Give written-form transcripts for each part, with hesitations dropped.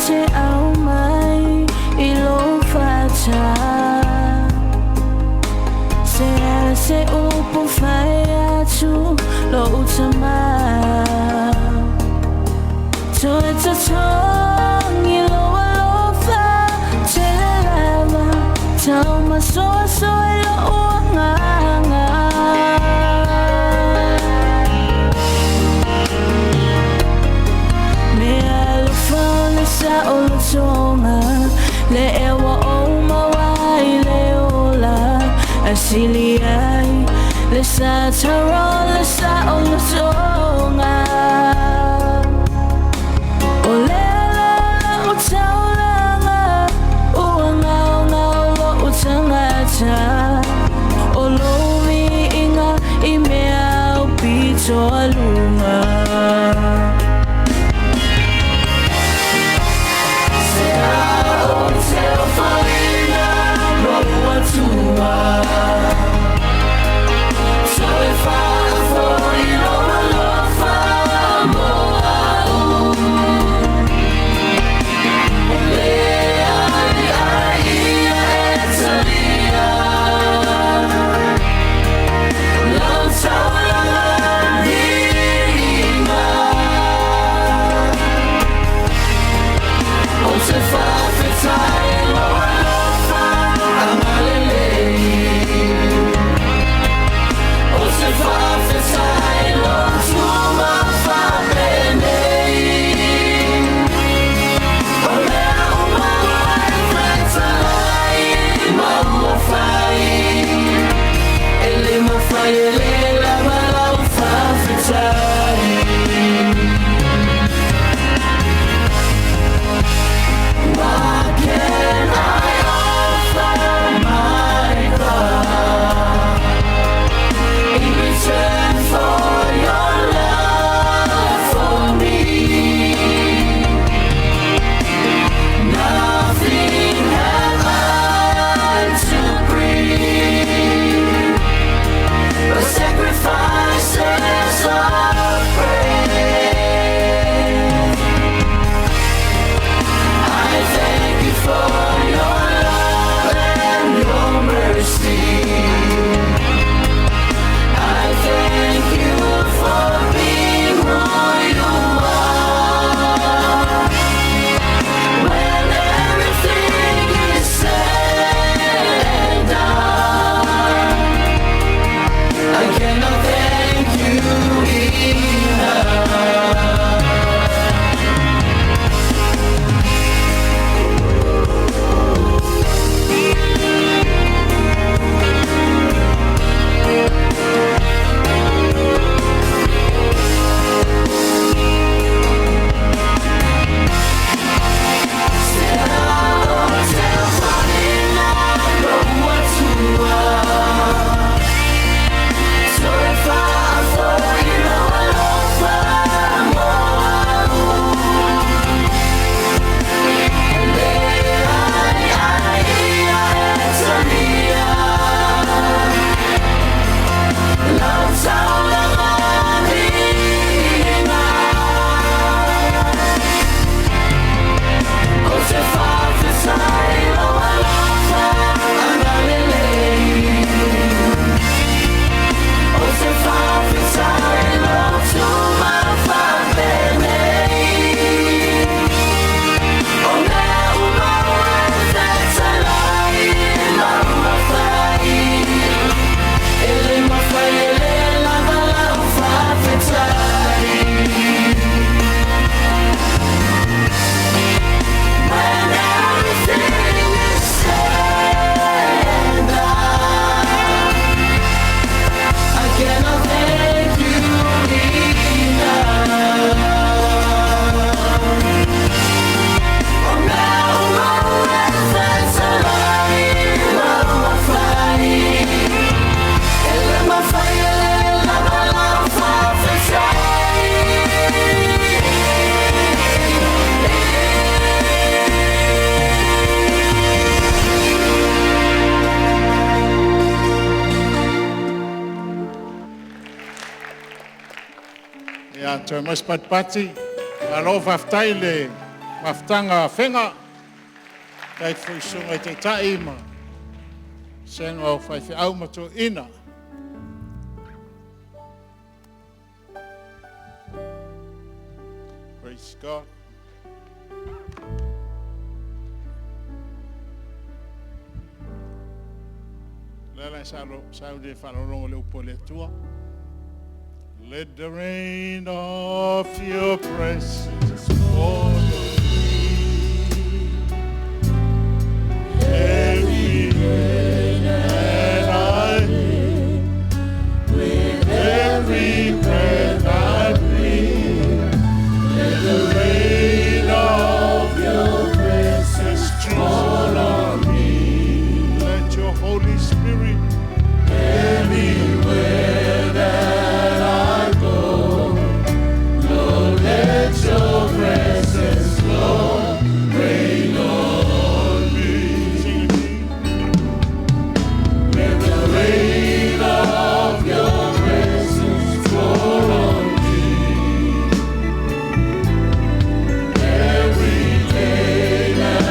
te au mai I lo fata se upu fai atu lo utama to it's a tongue I lo alofa te lava tau masoso I lo uanganga me alofa le sa o lo tonga le ewa o mawai le ola asili ai le sa taro le sa o lo tonga o le ala o taulanga ua ngao ngao lo o tangata o lo mi inga I mea o pito alunga se a o te o whaina lo atua so e wha a whoi lo alofa mo au o le ai ai ia e talia lau taulanga hina o te whawhetai lo alofa angalelei o te whawhetai lo tuma whapenei o lea o maua e whetalai maua whai e le mawhai e le lama lau whawhetai What can I offer my God in return for your love for me? Nothing have I to bring but sacrifices of praise. I thank you for your love and your mercy. I thank you for being who you are. When everything is said and done, I cannot thank you enough. Ia, toi mas patpati, alo whaftai le Maftanga whenga, kai whuisunga te taima, senga o whaiwhi au mato ina. Praise God. Lele saude whalolongo leo po le tua. Let the rain of your presence fall on me. Every day that I live, with every breath I breathe, let the rain of your presence fall on me. Let your Holy Spirit everywhere that I go, Lord, let your presence, Lord, rain on me. Sing it. Let the rain of your presence fall on me. Every day that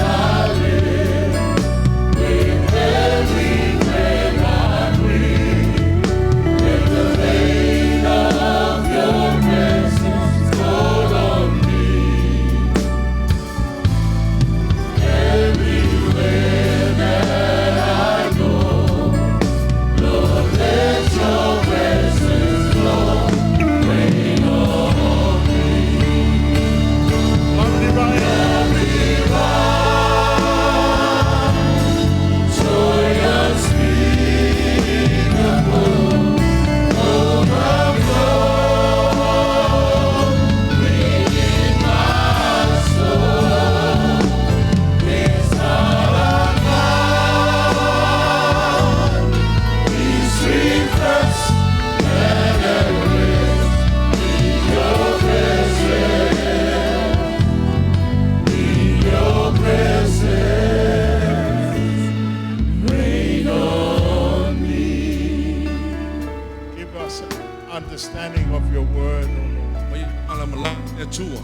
I live, with every breath I breathe, let the rain of your presence fall on me. Everywhere that I go, Lord, let your presence, Lord, rain on me. Lovely ride, joy unspeakable, overflow within my soul. It's not a God, He's refreshed and at rest in your presence, rain on me. Give us understanding of your word, O Lord. Mai ala malanga e tua.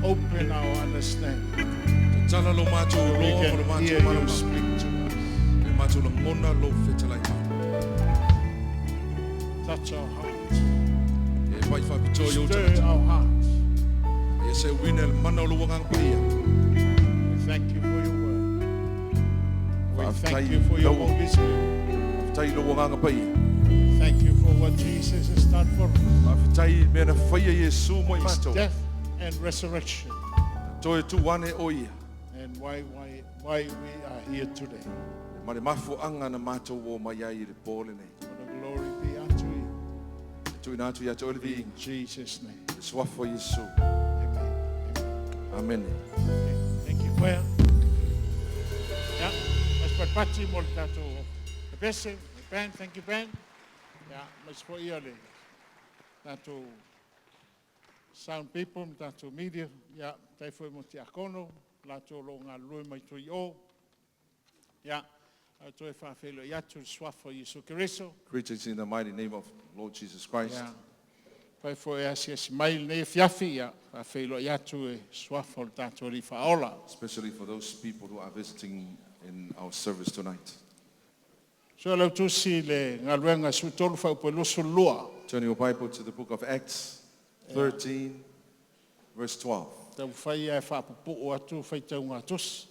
Open our understanding. Te tala lo mātou So we loa mo lo can hear mātou you marama. speak to us. E mātou la ngona lo whetalai. Touch our hearts. E pai whapito i o Stir takata. our hearts. E se wina le mana o lo wanganga paia. We thank you for your word. We thank you for your Holy Spirit. Whaftai lo wanganga paia. We thank you for what Jesus has done for us. Whaftai mea na whaia Yesu mo i His mātou. death and resurrection. Toi tu wane o ia. And why we are here today. Ma le mafu anga na mātou o mai ai le pōle nei. For the glory be unto you. Tu ina atu ia te ole vi In Jesus' name. e swafo Yesu. Amen. Amen. Amen. Okay. Thank you. Well, yeah, mas patpati mo tato. The best, Ben, thank you, Ben. Yeah, mas for early. Tato sound people, tato media. Yeah, tai foi mo te akono. Lato lo ngā lue mai tui o. Yeah, to e whawhelo iatu swafo Yesu Kiriso. Greetings in the mighty name of Lord Jesus Christ. Yeah. Pai foi asiasi mai nei fiafi ya whawhelo iatu e swafo tato ri whaola. Especially for those people who are visiting in our service tonight. So lau tusi le ngā luenga sutolu whau po lusu lua. Turn your Bible to the book of Acts 13, verse 12. Tau whai e whapupu o atu whai tau ngā tusi.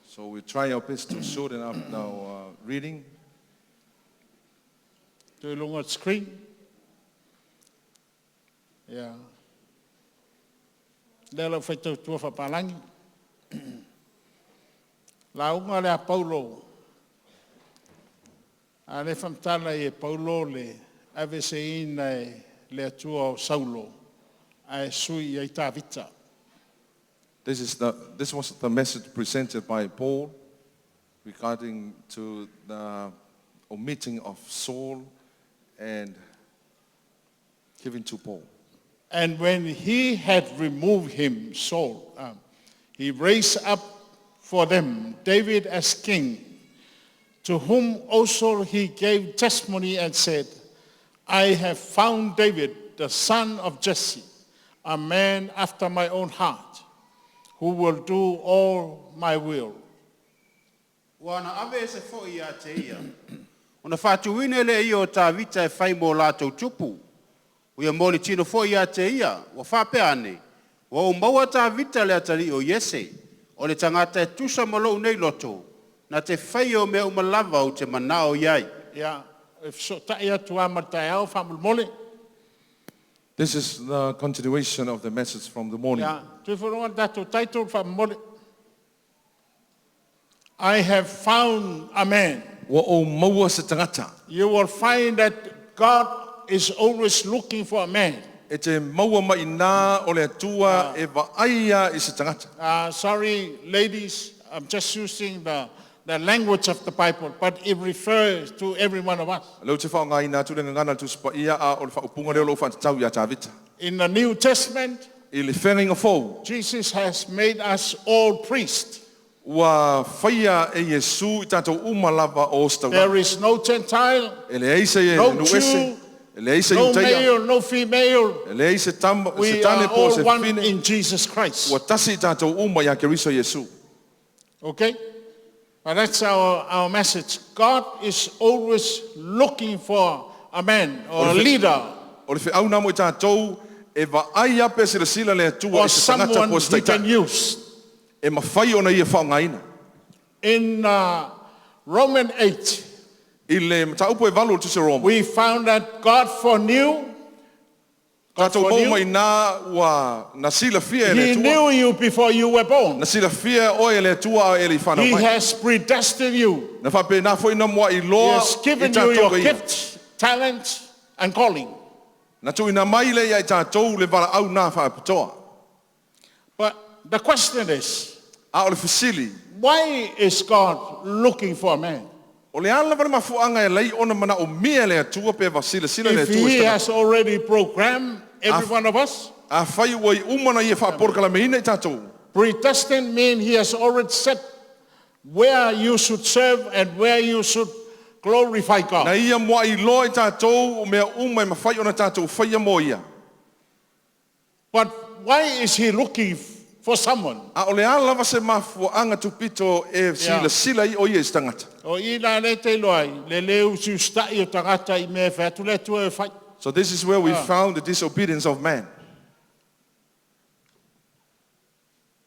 So we try our best to shorten up our reading. Tui lunga screen. Yeah. Lea lau whai tau tua whapalangi. La unga lea Paulo. A le whamtala e Paulo le avese ina e le atua o Saulo. A e sui e tā vita. This was the message presented by Paul regarding to the omitting of Saul and given to Paul. And when he had removed him, Saul, he raised up for them David as king, to whom also he gave testimony and said, I have found David, the son of Jesse, a man after my own heart, who will do all my will. Wana ave se fo ia te ia. Ona whātuine le i o tā vita e whai mō lātou tupu. Uia mōli tino fo ia te ia, wa whāpe ane. Wa o maua tā vita le atari o Yese, o le tangata e tusa malo nei loto, na te whai o mea umalava o te manao iai. Yeah, if so taia tua matai au whamulmole. This is the continuation of the message from the morning. Yeah, tuiwhanonga tātou title whamulmole. I have found a man. Wa o maua se tangata. You will find that God is always looking for a man. E te maua mai nā o le atua e waaia i se tangata. Sorry, ladies, I'm just using the language of the Bible, but it refers to every one of us. Lau te whaonga i nā turenga ngana tu spa ia a o le whaupunga reo lo whantatau ia tā vita. In the New Testament, I le whenga fōu. Jesus has made us all priests. Wa whaia e Yesu i tātou umalava o staura. There is no Gentile, E le eise e no nuese. Jew, E le eise no i teia. male, no female. E le eise tane We are po se all one whine. in Jesus Christ. Wa tasi i tātou uma ia keriso Yesu. Okay? But that's our message. God is always looking for a man or a leader O le whiauna mo i tātou e waaia pe se le sila le atua or i se tangata someone po se he can taita. use. E mawhai ona ia whaongaina. In Romans 8, I le mataupo e valu o tu se Roma. we found that God foreknew. Tātou for mau you. mai nā wa na sila fia e le He atua. knew you before you were born. Na sila fia o e le atua e le whanau He mai. has predestined you. Na whape nā fwoi na mua i He loa has i given you tātou your ia. gifts, talents, and calling. Na tui na mai le ia i tātou le wala au nā whaapatoa. But the question is, A o le fasili. why is God looking for a man? O le ala wale mafuanga e lei ona mana o mia le atua pe wasila sila le If atua. he i has already programmed every one of us, A whai ua i umana i e whaaporkala me ina i tātou. predestined means he has already set where you should serve and where you should glorify Na God. ia mua i loa i tātou o mea umai mawhai ona tātou whaia mo ia. But why is he looking for someone? A o le ala wa se mafuanga tupito e sila sila i o ia i stangata. O ina le te loai, le leu si ustai o tangata I me whatu le tua e whai. So this is where we found the disobedience of man.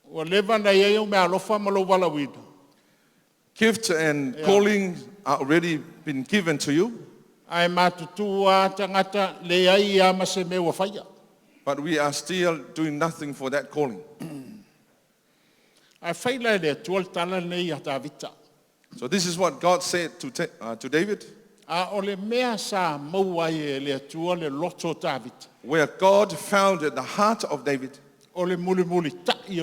O lewa na iei me alofa malo wala wina. Gift and calling are already been given to you, Ai matutua tangata le ai ama se me wa whaia. but we are still doing nothing for that calling. Ai whaila le tuol tala nei a ta vita. So this is what God said to David, A o le mea sa mauai e le atua le loto ta vita. where God found the heart of David. O le muli muli tai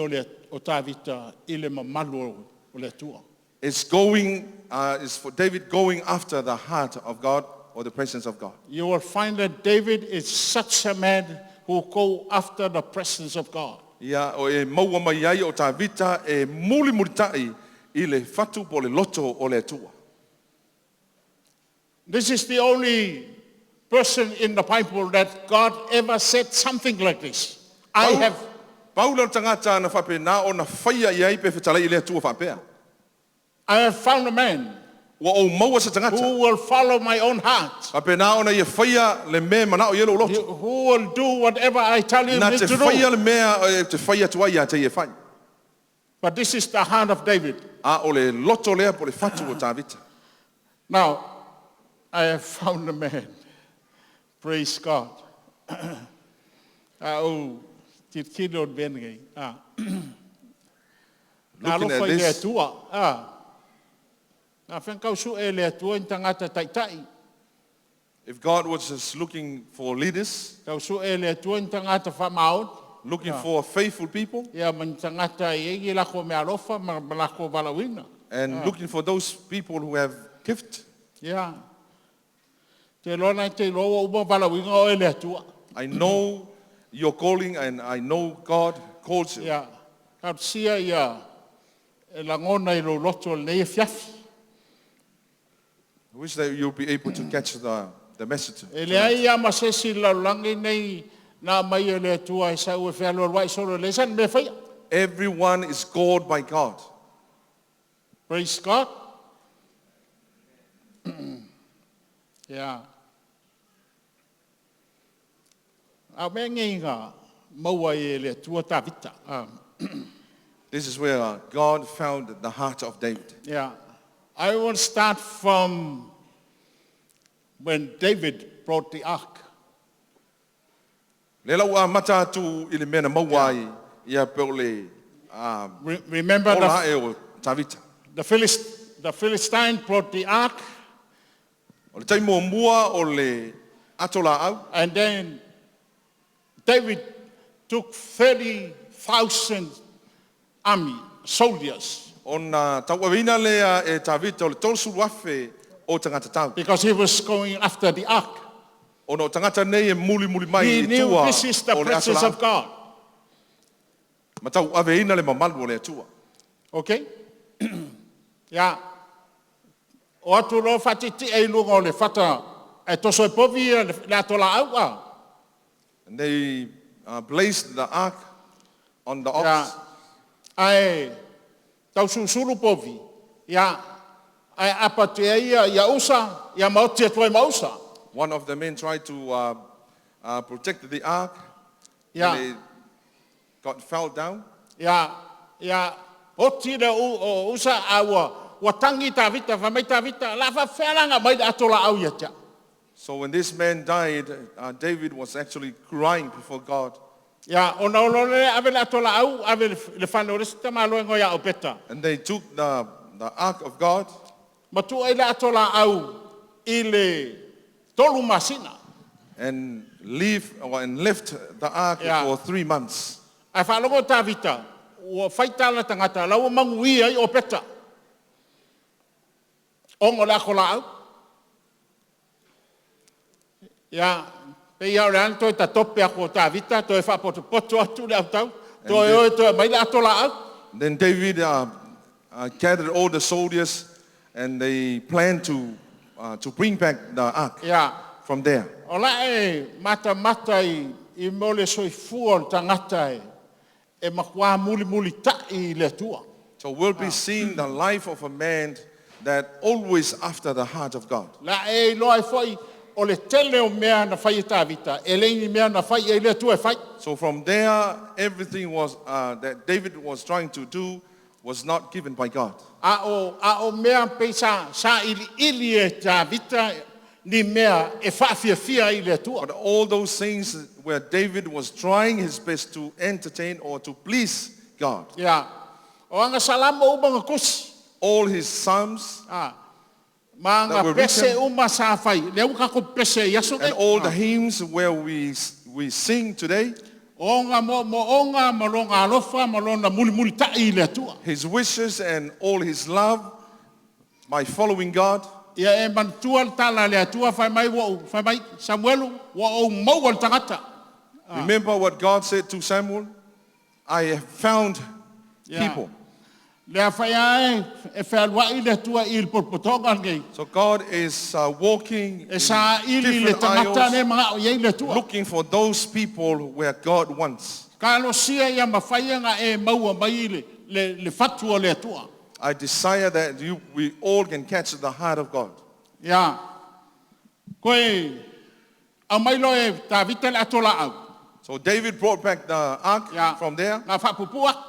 o ta vita I le mamalu o le atua. Is for David going after the heart of God or the presence of God. You will find that David is such a man who go after the presence of God. Ia o e maua mai ai o tā vita e muli muritai I le fatu po le loto o le atua. This is the only person in the Bible that God ever said something like this. I have, Paula tangata na whape na o na whaia I ai pe whetalai I le atua whapea. I have found a man Wa o maua sa tangata. who will follow my own heart. Whape na o na ia whaia le me mana o yelo loto. Who will do whatever I tell him Na to te do. whaia le mea te whaia tua ia te ia whai. But this is the heart of David. A o le loto lea po le fatu o tā vita. Now, I have found a man. Praise God. Tito bengi. Looking at this, Na whenkau su e le atua in tangata taitai. if God was just looking for leaders, Kau su e le atua in tangata whamaot. looking for faithful people, Ia man tangata I egi lako me alofa, ma lako walawina. and looking for those people who have gift, Ia. Te lona I te loa uma walawinga o e le atua. I know your calling and I know God calls you. Ia. Kau sia ia. E langona I lo loto le fiafi. I wish that you'll be able to catch the message. E le ai ama se si laulangi nei Na mai e le tua e sau e Fialua wai solo le san me whaia. Everyone is called by God. Praise God. Yeah. A me ngai ngā maua e le tua tawita. This is where God found the heart of David. Yeah. I will start from when David brought the ark. Le lau a mata atu I le mena mauai ia peole Remember ola e o tawita. the Philistine brought the ark, O le taimo mua o le atola au. and then David took 30,000 army soldiers Ona tauawina lea e tawita o le tolsu wafe o tangata tau. because he was going after the ark. Ona o tangata nei e muli mai He I knew tua this is the o le presence atola of God. Ma tau aveina le mamalu o le atua. Okay? Yeah. O atu lo fatiti e lunga o le fata e toso e povi le atola au. And they placed the ark on the ox. Yeah. Ai tau susuru povi. Yeah. Ai apate ia usa, ia mauti e toi mausa. One of the men tried to protect the ark. Yeah. And they fell down. Ia oti le o usa awa watangi tawita whamai tawita la whawheranga mai atola au ia tia. So when this man died, David was actually crying before God. Ia ona olole ave le atola au ave le whanorista malo ngoi au peta. And they took the ark of God Matu ai le atola au I le tolu masina. and left the ark Yeah. for 3 months. Ai whalongo tawita ua whaitala tangata lau mangui ai o peta. Ongo le akola au. Ia, pe ia ore ane toi ta tope ako tawita, toi whapoto poto atu le au tau, toi oe toi mai le atola au. Then David gathered all the soldiers and they planned to bring back the ark Ia, from there. o la e mata I mole soifua o tangata e makua muli tai le tua. So we'll be seeing the life of a man that always after the heart of God. La e loa e foi o le tele o mea na whai e tawita, e leini mea na whai e le tua e whai. So from there, everything was that David was trying to do was not given by God. A o mea pe sa ili e tawita ni mea e whaafia I le tua. But all those things where David was trying his best to entertain or to please God. Ia, o anga salama ubanga kusi. All his psalms Ma That were nga pese written. uma sa whai, leu kako pese yaso and all the hymns where we sing today, O nga mo onga mo lo nga alofa mo lo na muli tai le tua. his wishes and all his love by following God. Ia e mantua tala le tua whai mai Samuelu wa o mau al tangata. Remember what God said to Samuel? I have found Yeah. people. Le whai ai e Fialua I le tua I il porpotonga ngei. So God is walking E sa ili le different tangata ne aisles, mga o yei le tua. looking for those people where God wants. Ka lo sia ia mawhaia nga e maua mai le fatua le tua. I desire that we all can catch the heart of God. Ia. Koe, a mai lo e ta vita le atola au. So David brought back the ark Yeah. from there, Nga whapupua.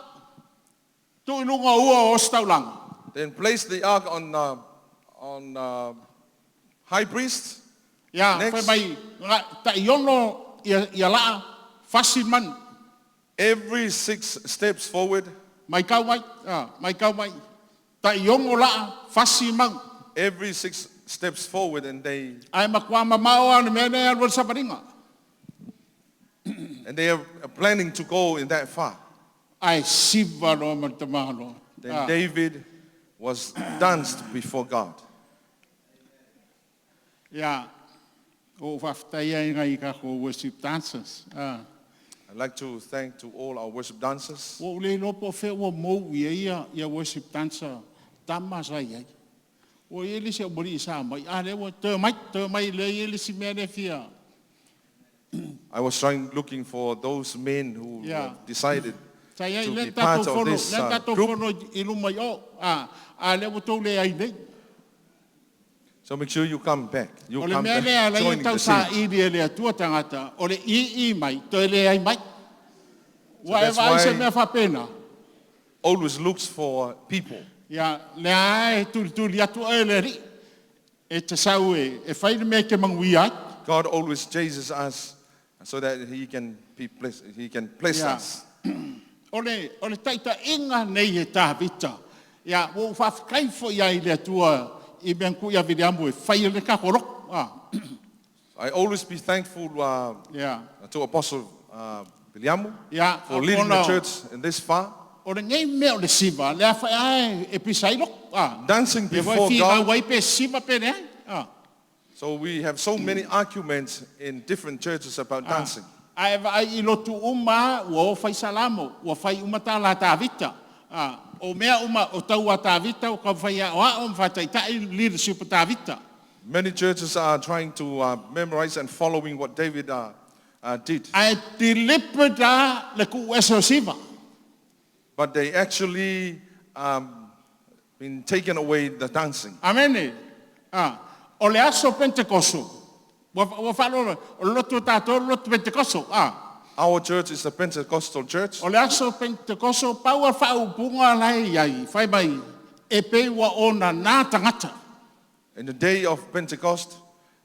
Tu ilunga ua o staulanga. then placed the ark on high priest. Ia, Next. whai mai, nga ta iono ia laa, whasi man. Every 6 steps forward, Mai kau mai, mai kau mai. Ta iongo laa, whasi man. every 6 steps forward, and they Ai makua mamao ane mene alwa saparinga. are planning to go in that far. Ai siva lo man tamalo. Then David was danced before God. Ia, o whaftaia inga I kako worship dancers. I'd like to thank to all our worship dancers. O le lopo fe o mou ia worship dancer tama sa ia. O ele se mori sa mai. Ale o te mai le ele si mene fia. I was looking for those men who Yeah. have decided Tai ai to le be part tatou of fono, this le tatou group. fono I luma I o, a le watou le ai nei. So make sure you come back. You O le come mea back, lea lai joining tau the sa scene. I le atua tangata, o le I mai, to le ai mai. Wa e that's vai se why- mea whapena. Always looks for people. Ia, le ai tuli atu e le ri. E te sau e whaile mea ke mangui ai. God always chases us so that He can bless Yeah. us. O le taita inga nei e tāwita. Ia, o whawhikai fo ia I le atua I mea ku ia vile amu e whaile ka korok. I always be thankful Ia. to Apostle Biliamu Ia, for leading the ona- church in this far. O le ngei mea o le siva, le awhai ai e pisailok. Dancing E voi before whiga God. wai pe siva pe ne ai. So we have so many arguments in different churches about dancing. Ai vai I lotu uma ua o whai salamo, ua whai umata la tāwita. O mea uma o tau a tāwita, o ka whai a oa o mwhataitai leadership o tāwita. Many churches are trying to memorize and following what David did. Ai te lepe tā le ku eso siva. But they actually been taken away the dancing. Amene. O le aso Pentecosto. Ua whalo o lotu tātou lotu Pentecosto. Our church is a Pentecostal church. O le aso Pentecosto, paua whaupunga lai ai, whai mai, e pe ua ona nā tangata. In the day of Pentecost,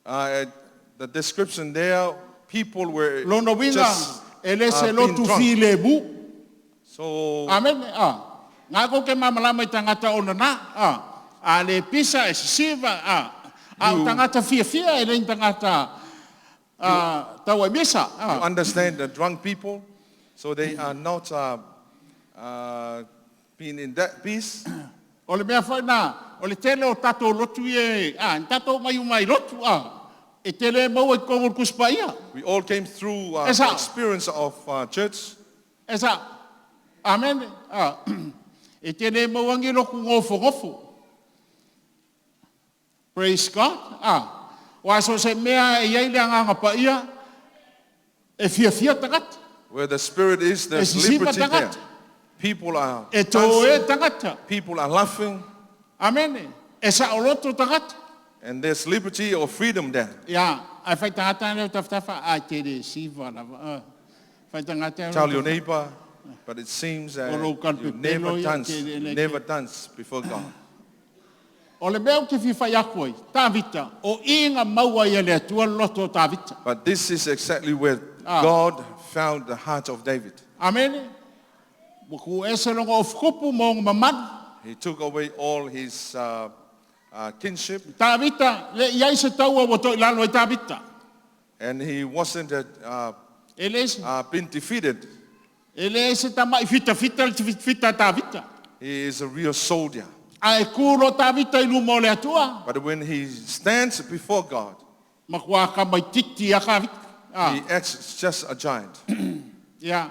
the description there, people were Lono winga, just e le se being lotu drunk. while mu. So Amen. Ngā ko ke mamalama I tangata ona nā. A le pisa e siva. A o tangata fia e le tangata tau e misa. you understand the drunk people, so they are not being in that peace. O le mea whai nā, o le tele o tato lotu e, tato mai umai lotu, e tele mau e kongol kuspa ia. We all came through Esa. the experience of church. Esa, amen, e tele mau angi loku ngofo. Praise God, o aso se mea e iai le anganga pa ia, e fia tangata, Where the Spirit is, there's E sisiva liberty there. tangata. People are e tō e dancing, tangata, people are laughing, amen, e sa o loto tangata. and there's liberty or freedom there. Ia, ai whai tangata neo taftafa, ai tere siva lava, whai tangata Tell your neighbor, but it seems that Oro kan you pepelo ia, never dance before God. O le mea o ke whiwhai aku ai, tāwita, o inga maua ia le atua loto tāwita. But this is exactly where God found the heart of David. Amene. Ku ese longa o whukupu mo mamadu. He took away all his kinship, Tāwita, le iai se taua o toi lalo e tāwita. and he wasn't Ele se, been defeated. ele se tamai fita tāwita. He is a real soldier. Ai kuro tāwita I lumo le atua. But when he stands before God, Makua ka mai titi a kāwita. he acts just a giant. Ia,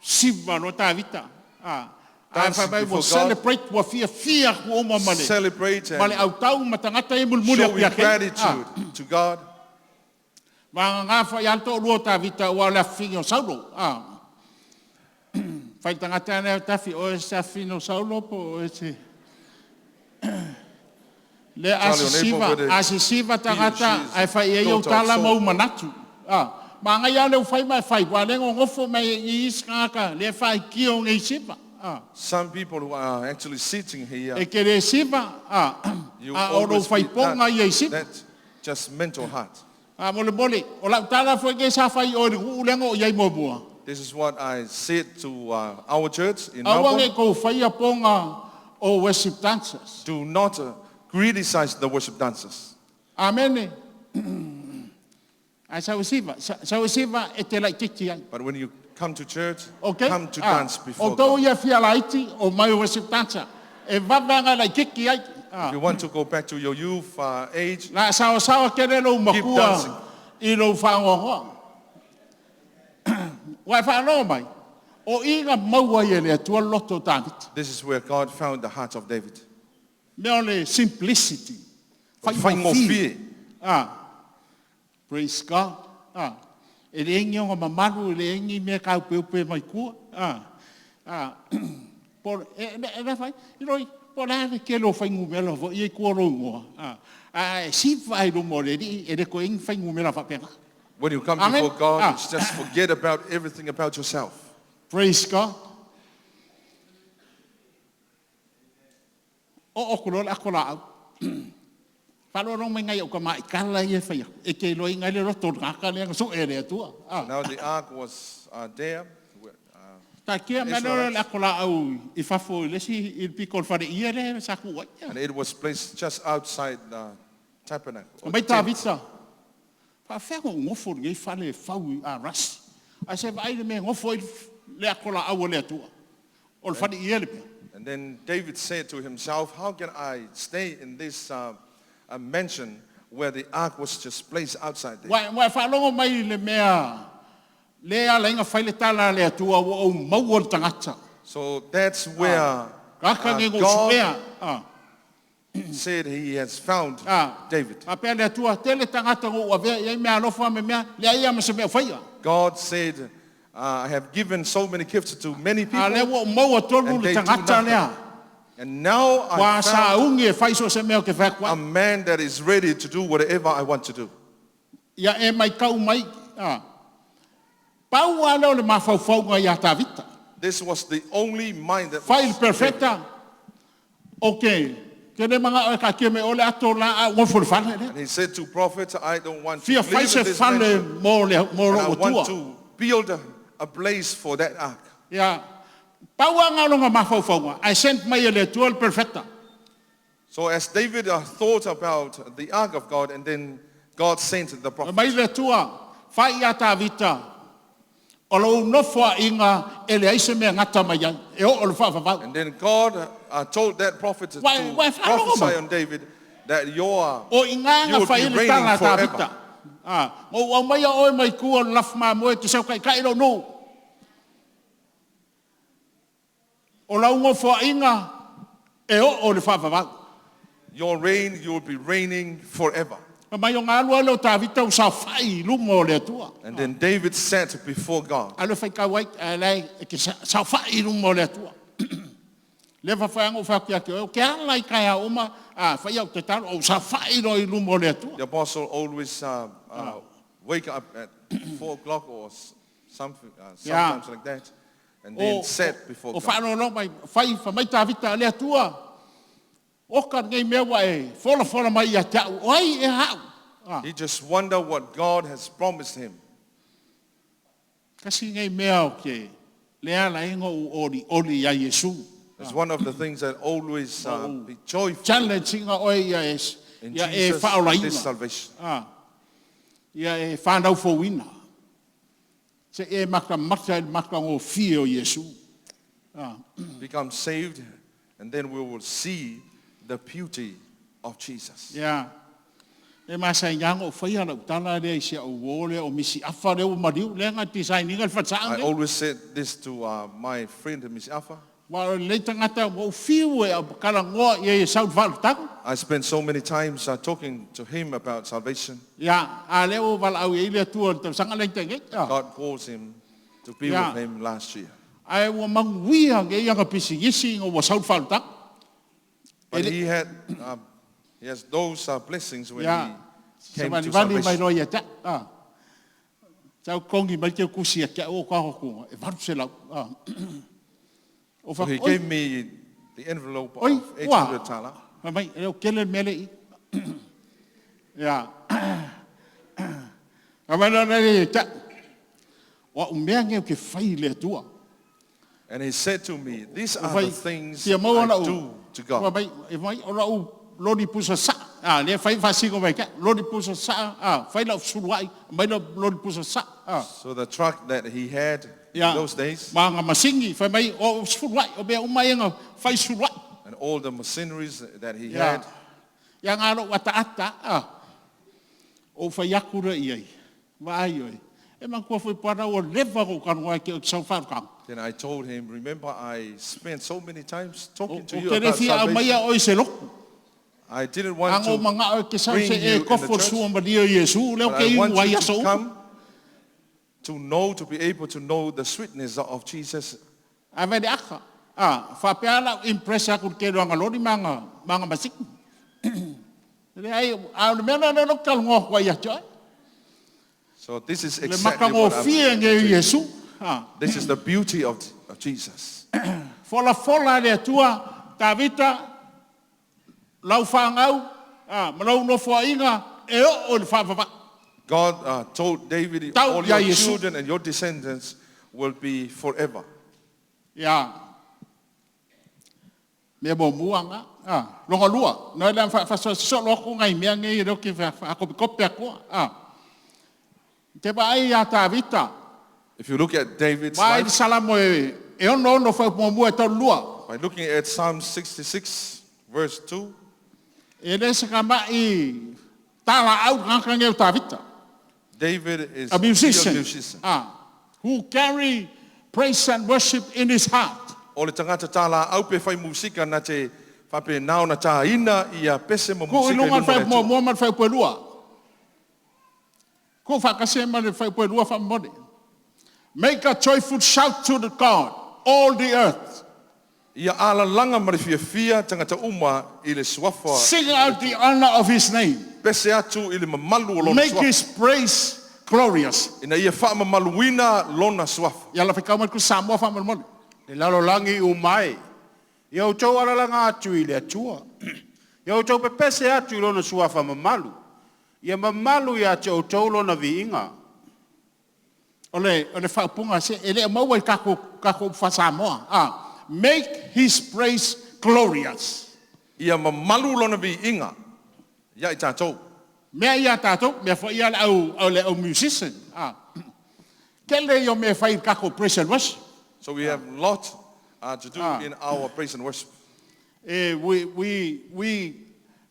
siva lo tāwita. Ai Dancing whai before mo God. celebrate wa fia ku o mamale. Celebrate Male and au tau matangata e mulmule showing gratitude to God. Mga ngā whai alto lua tāwita ua le whingo saulo. Whai tangata nea tawhi o e sa whino saulo po o e se. Le asi siva tangata ai whai e iau tala mau manatu. Ma ngai ale u whai mai whai wa lengo ngofo mai I iskaka le whai kio ngei siva. Some people who are actually sitting here, E ke re siva, you a oro always whai be ponga I e siva. that just mental heart. Mole, o lau tala whai ke sa whai o ulengo o iai mobua. This is what I said to our church in Awang Melbourne. e ko whai a ponga o worship dancers. Do not criticize the worship dancers. Amen. Ai sa usiva e te lai titi ai. But when you come to church, Okay? come to dance before O tau God. ia fialaiti o mai worship dancer. E vavanga lai kiki ai. If you want to go back to your youth age, La sawa kere lo dancing. makua I lo whangohoa. Wai whanau mai. O inga maua ia le atua loto tāwiti. this is where God found the heart of David. Mea le simplicity. Whaingofie. Praise God. E le ingi o mamaru, e le ingi mea kau peupe mai kua. Por, e fai, i roi, por ane ke lo fai ngumela, fo i kua rongoa. Si fai lo moreri, e le ko ingi fai ngumela whapena. When you come Amen. before God, it's just forget about everything about yourself. Praise God. O kulo la kola au. Palo no mengai o kama ikala ye fai. E ke lo ingai le roto ka le so ere tua. Now the ark was there. Ta kia mano la kola au I fafo le si il pikol fare iere sa ku wa. And it was placed just outside the tabernacle. or Mai the ta tent. vita. Pa fa ngo ngofo ngai fale fau a ras. A se vai le me ngofo le kola au le tua. Ol fare iere pe. And then David said to himself, how can I stay in this mansion where the ark was just placed outside there? Wa fa longo mai le mea. Le ala inga fai le tala le tua o mau tangata. So that's where Kaka ngi ngo God supea. said he has found David. A pe le tua tele tangata ngo wa ve ye mea lofa me mea le ia me se me fai. God said, I have given so many gifts to many people, A le wo mau tolu and le they do tangata nothing. lea. And now Wa I sa found ungi fai so se me ke fa a kwa. man that is ready to do whatever I want to do. Ya e mai kau mai. Pau ala le mafau fau nga ya ta vita. This was the only mind that Fai was perfecta. Okay. Ke le manga o ka ke me ole ato la wo ful fa le. And he said to prophets, I don't want to Fia live fai in se this fa le mansion, mo and I lo want tua. to build a place for that ark. Ya. Pau nga lo nga mafau fau. I sent my le tua perfecta. So as David thought about the ark of God, and then God sent the prophet. Mai le tua. Fai ya ta vita. O lo no fo inga ele ai se me ngata mai ai. E o lo fa fa. And then God told that prophet to Why prophesy on David that O you inga will fa be ile reigning tala ta forever. vita. O mai o mai ku o laf ma mo te sa kai kai no. O la ngo fo inga e o le fa fa. Your reign, you will be reigning forever. Mai o nga lo ta vita o sa fai lu mo le tua. And then David said before God, Alo fai ka wai lai ke sa fai lu mo le tua. Le fa fa ngo fa kia ke o ke ala kai a uma fai o te tal o sa fai no lu mo le tua. the apostle always wake up at 4 o'clock or something, sometimes like that, and then said before o fa God. no mai fai fa mai ta vita le tua. O ka ngai me wa e fola mai ya ta oi e ha. He just wondered what God has promised him. Kasi ngai me o ke le ala ingo oli ya Yesu. It's one of the things that always be joyful Challenging oi ya es in ya e Jesus, fa ola this ina. salvation. Ya e fa na fo wina. Se e maka o fi o Yesu. Become saved, and then we will see the beauty of Jesus. Ya. E masa ngango fai ala tala le se o wole o misi afa le o mariu le nga design ngal fa I tsang. always said this to my friend, Miss Alpha. Wa le tangata o fiu e kala ngo ye South Val tang. I spent so many times talking to him about salvation. Ya, a le o val au ile tu te sanga le tenge. God calls him to be with him last year. Ai o mang wi ha ge yang pisi yisi o South Val tang. But he has those blessings when Ya. he came to Vali mai salvation. ro ye ta. Tau kongi mai ke kusia ke o ka ko e var se la. O So fa he gave me the envelope Oi, of 800 tala. mai e o kele mele i. Ya. A mai na le ta. Wa o mea nge ke fai le tua. And he said to me, these are Vai, the things tia mau ana I o. do to Wa God. mai e mai o la o lori pusa sa. Le fai fa singo mai ka. Lori pusa sa. Fai la suruai. Mai la lori pusa sa. So the truck that he had in Ya. those days, Mga masingi fai mai o suruai. O be o mai nga fai suruai. and all the machineries that he Ya. had, Yang aro wata ata. O fai yakura iai. Vai oi. E man kua foi para o leva ko kan wa ke o sau far kan. then I told him, remember I spent so many times O talking to you ke about refi a mai salvation. o se lo. I didn't want Ang o to mga o ke sa bring se you e in the ko for church, su ma dio Yesu le but ke I i want wa you ya so. to come to know, to be able to know the sweetness of Jesus. Ave de aka. Whapea la impresa ku ke roanga lori manga masik. Ai au mena no kalngo kwa ya choi. So this is Le exactly makango what I'm fie nge Yesu. This is the beauty of Jesus. Fola le tua tavita lau whangau malau no whainga e o le whawawak. God told David, Tau all ya your Yesu. children and your descendants will be forever. Ya. Me bo muanga. Longa lua. No le fa so loko ngai mea ngai ro ki fa ko kopia ko. Te ba ai ya tavita. If you look at David's Vai life, salamo e ono no fa mo mu ta lua. by looking at Psalm 66, verse 2, Ele se kama I tala au ngai tavita. David is A musician. musician. Who carry praise and worship in his heart. O le tangata tala au pe fai musika na te whape nao na tā ina ia pese mo Ko musika i ilunga fai lumo mo man fai pelua. Ko fa kase man fai pelua fa mode. Make a joyful shout to the God, all the earth. Ia ala langa marifia fia tangata uma i le suafa. Sing out the honor of his name. Pese atu i le mamalu o lona Make suafa. his praise glorious. Ina ia wha mamaluina lona suafa. Yala fai kaumai ku Samoa fa mode. Le lalolangi umai. Ia tau alalanga atu I le atua. Ia tau pepese atu I lona suafa mamalu. Ia mamalu ia tau lona viinga. Ole whaupunga se, ele maua I kako fa Samoa. Make his praise glorious. Ia mamalu lona vi inga. Ia I tātou. Mea ia tātou, mea wha ia au musician. Kele yo mea whai kako praise and worship. So we have a lot to do in our praise and worship.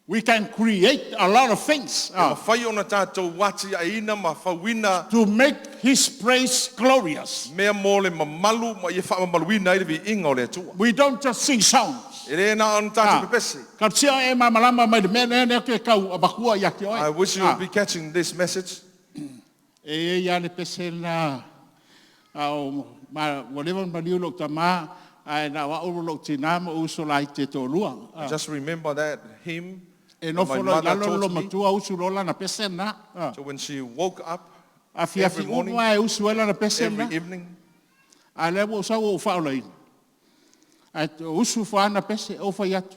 We can create a lot of things Ma whai ona tātou wati a ina ma whawina to make his praise glorious. mea mō le mamalu ma ia wha mamaluina i le vi inga o le atua. We don't just sing songs. E re na on tātou pepese. Ka tia e mamalama mai de mene ne ke kau abakua ia ki oi. I wish you would be catching this message. E ia le pese na au ma whatever ma liu lok tama ai na wa uru lok tina ma uso lai te tolua. Just remember that hymn E no my folo mother lalo lo taught me. matua usu rola na pese na. So when she woke up A fia every fi morning, unwa e usu ela na pese na. every evening, A le wo sa wo fa olai. A usu fa na pese o fa yatu.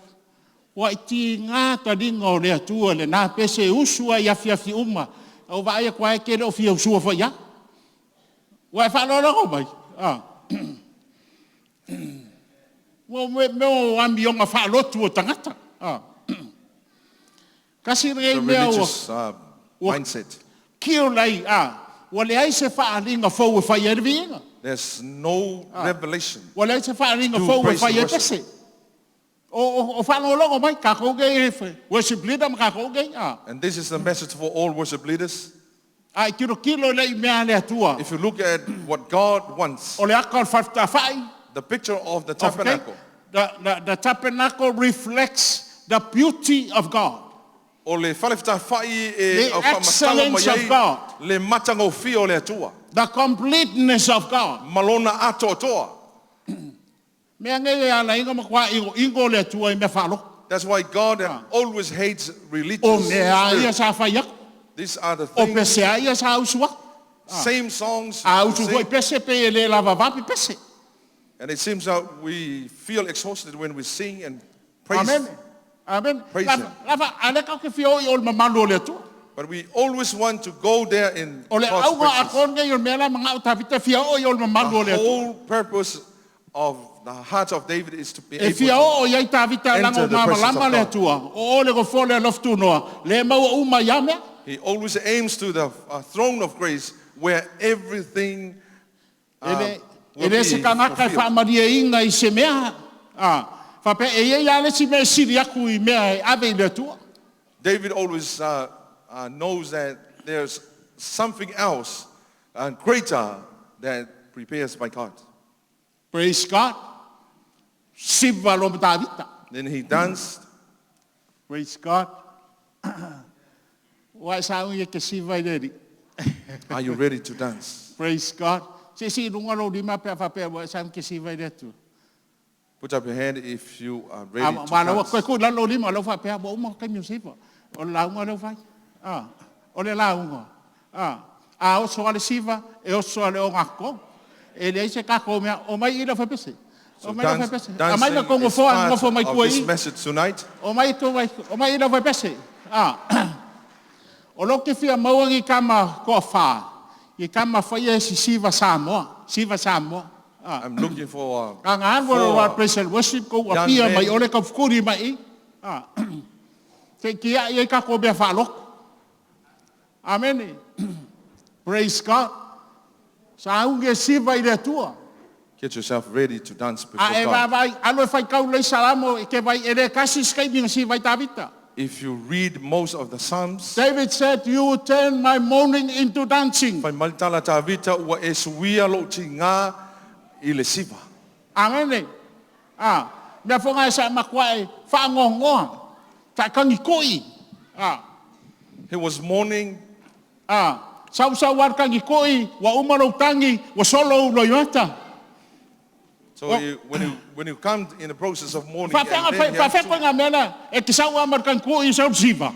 Wa iti nga ta dingo le atu le na pese usu ya fia fi uma. O va ia kwa ke le o fia usu fa ya. Wa fa lo lo mai. Wo me o ambi nga fa lo tu o tangata. Kasi the re me o religious mindset. kio lai wa le ai se fa alinga fo fa ia vinga. There's no revelation. Wa le ai se fa alinga To fo praise fa and ia worship. pese. O fa no lo mai ka ko ge worship leader ka ko ge And this is the message for all worship leaders. ai kilo le me le tua. If you look at what God wants, O le akal fa fai. the picture of the tabernacle, The tabernacle reflects the beauty of God. o le whalewhita whai e The au whamatala excellence mai of ai, God. le matango fio o le atua, The completeness of God. malona ato toa. Me ngai ala inga makwa ingo le tua I me falo. That's why God always hates religious O me ia spirits. sa fa ia. These are the O things, pese ia sa usua. same songs, A usu same- foi pese pe le lava vapi pese. and it seems that we feel exhausted when we sing and praise. Amen. Amen. Praise Him. Lava ale ka ke fio I ol mamalo le tua. But we always want to go there in O le God's au nga presence. akon ngai ol mela mga utavita fio I ol mamalo The le tua. whole purpose of the heart of David is to be E able fia to o ia tavita enter lango the mama presence lama of le God. tua. O le go fole loftu noa. Le mau uma yame. He always aims to the throne of grace where everything will Ele se be kangaka fulfilled. fa maria inga I se mea. Fa pe e ia le si me siri aku I mea ave le tua. David always knows that there's something else greater that prepares by God. Praise God. Siva lo Davida. Then he danced. Praise God. Wa sa u ye ke siva deri. Are you ready to dance? Praise God. Si runga lo lima pe fa pe wa sam kisi vai de tu. Put up your hand if you are ready to Ma lo dance. ko ku la lo lima lo fa pe bo mo ka music po. O la unga lo fa. O le la unga. O so ale siva e o so ale o ngako. E le se ka ko me o mai ila fa pese. So dancing is part of this message tonight. O mai ila fa pese. O lo ke fia mauangi kama ko fa. I kama fa ye si siva Samoa. I'm looking for Kangan wo praise and worship ko apia mai ole ka fukuri mai. Ke kia ye ka ko be fa lok. Amen. Praise God. Sa unge siva ile tua. Get yourself ready to dance before God. Alo fai kau le salamo ke vai ere kasi skai ni siva tavita. If you read most of the Psalms, David said, "You turn my mourning into dancing." fai maltala tavita ua e suia lo tinga i le siva. Amen. Mea whonga sa makwai whaangongoa. Ta kangi koi. He was mourning. Sau war kangi koi, wa umaro tangi, wa solo loyota. So when you come in the process of mourning, Whawhenga and then you have to- whawhenga mena, e ki sau amar kangi koi sau siva.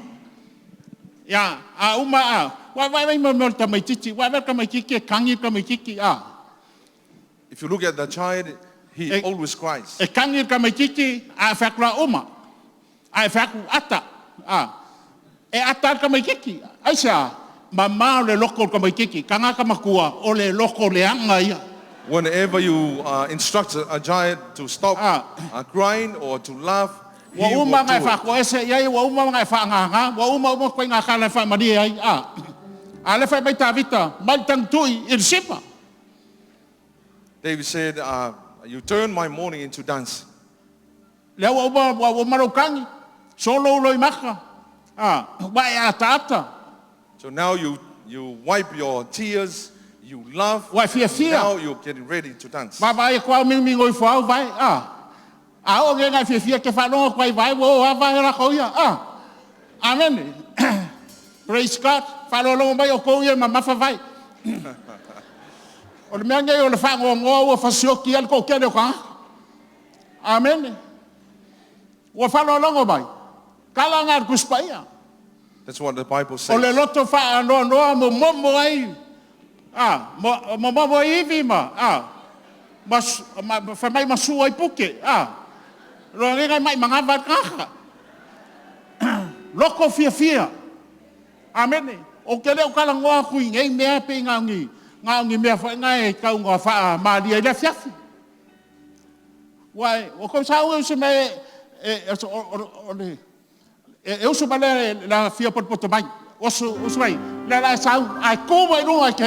Ya, wai mamor ta mai titi, wai ka mai kiki, kangi ka mai kiki, if you look at the child, he always cries. E kangi ka mai kiki, a whakra uma. A whaku ata. E ata ka mai kiki. Aisa, mama le loko ka mai kiki. Kanga ka makua, o le loko le anga ia. Whenever you instruct a child to stop crying or to laugh, he Wa will uma ngai do it. whako ese, iai wa uma ngai whaanganga, wa uma koe ngā kala whamari ai. A le whai mai tā vita, mai tang tui, il sipa. David said, you turn my mourning into dancing. Lea wa umaro kangi, solo loi maka. Wai a tāta. So now you wipe your tears, you laugh, Wai fia and fia. now you're getting ready to dance. Wa vai kwa mingi ngoi whao vai. O nge ngai fia fia ke whanonga kwai vai, wo a vai ra koia. Amen. Praise God. Whanonga mai o koia ma mafa vai. O le mea ngai o le whanonga o whasioki al ko kere o ka. Amen. O whanonga mai. Kala ngar kuspaia. That's what the Bible O says. le loto whanonga mo momo ai. Mo momo iwi ma. Whamai masu ai puke. Ro ngai mai mga vataka. Loko fia fia. Amen. O kele o kala ngoa kui ngai mea pe ngaungi. Ngaungi mea wha ngai kau ngoa wha maari ai la fiafi. Wai, o kom sa ue se me usu male la fia potpoto mai. Usu mai. La sa ai ko mai runga ke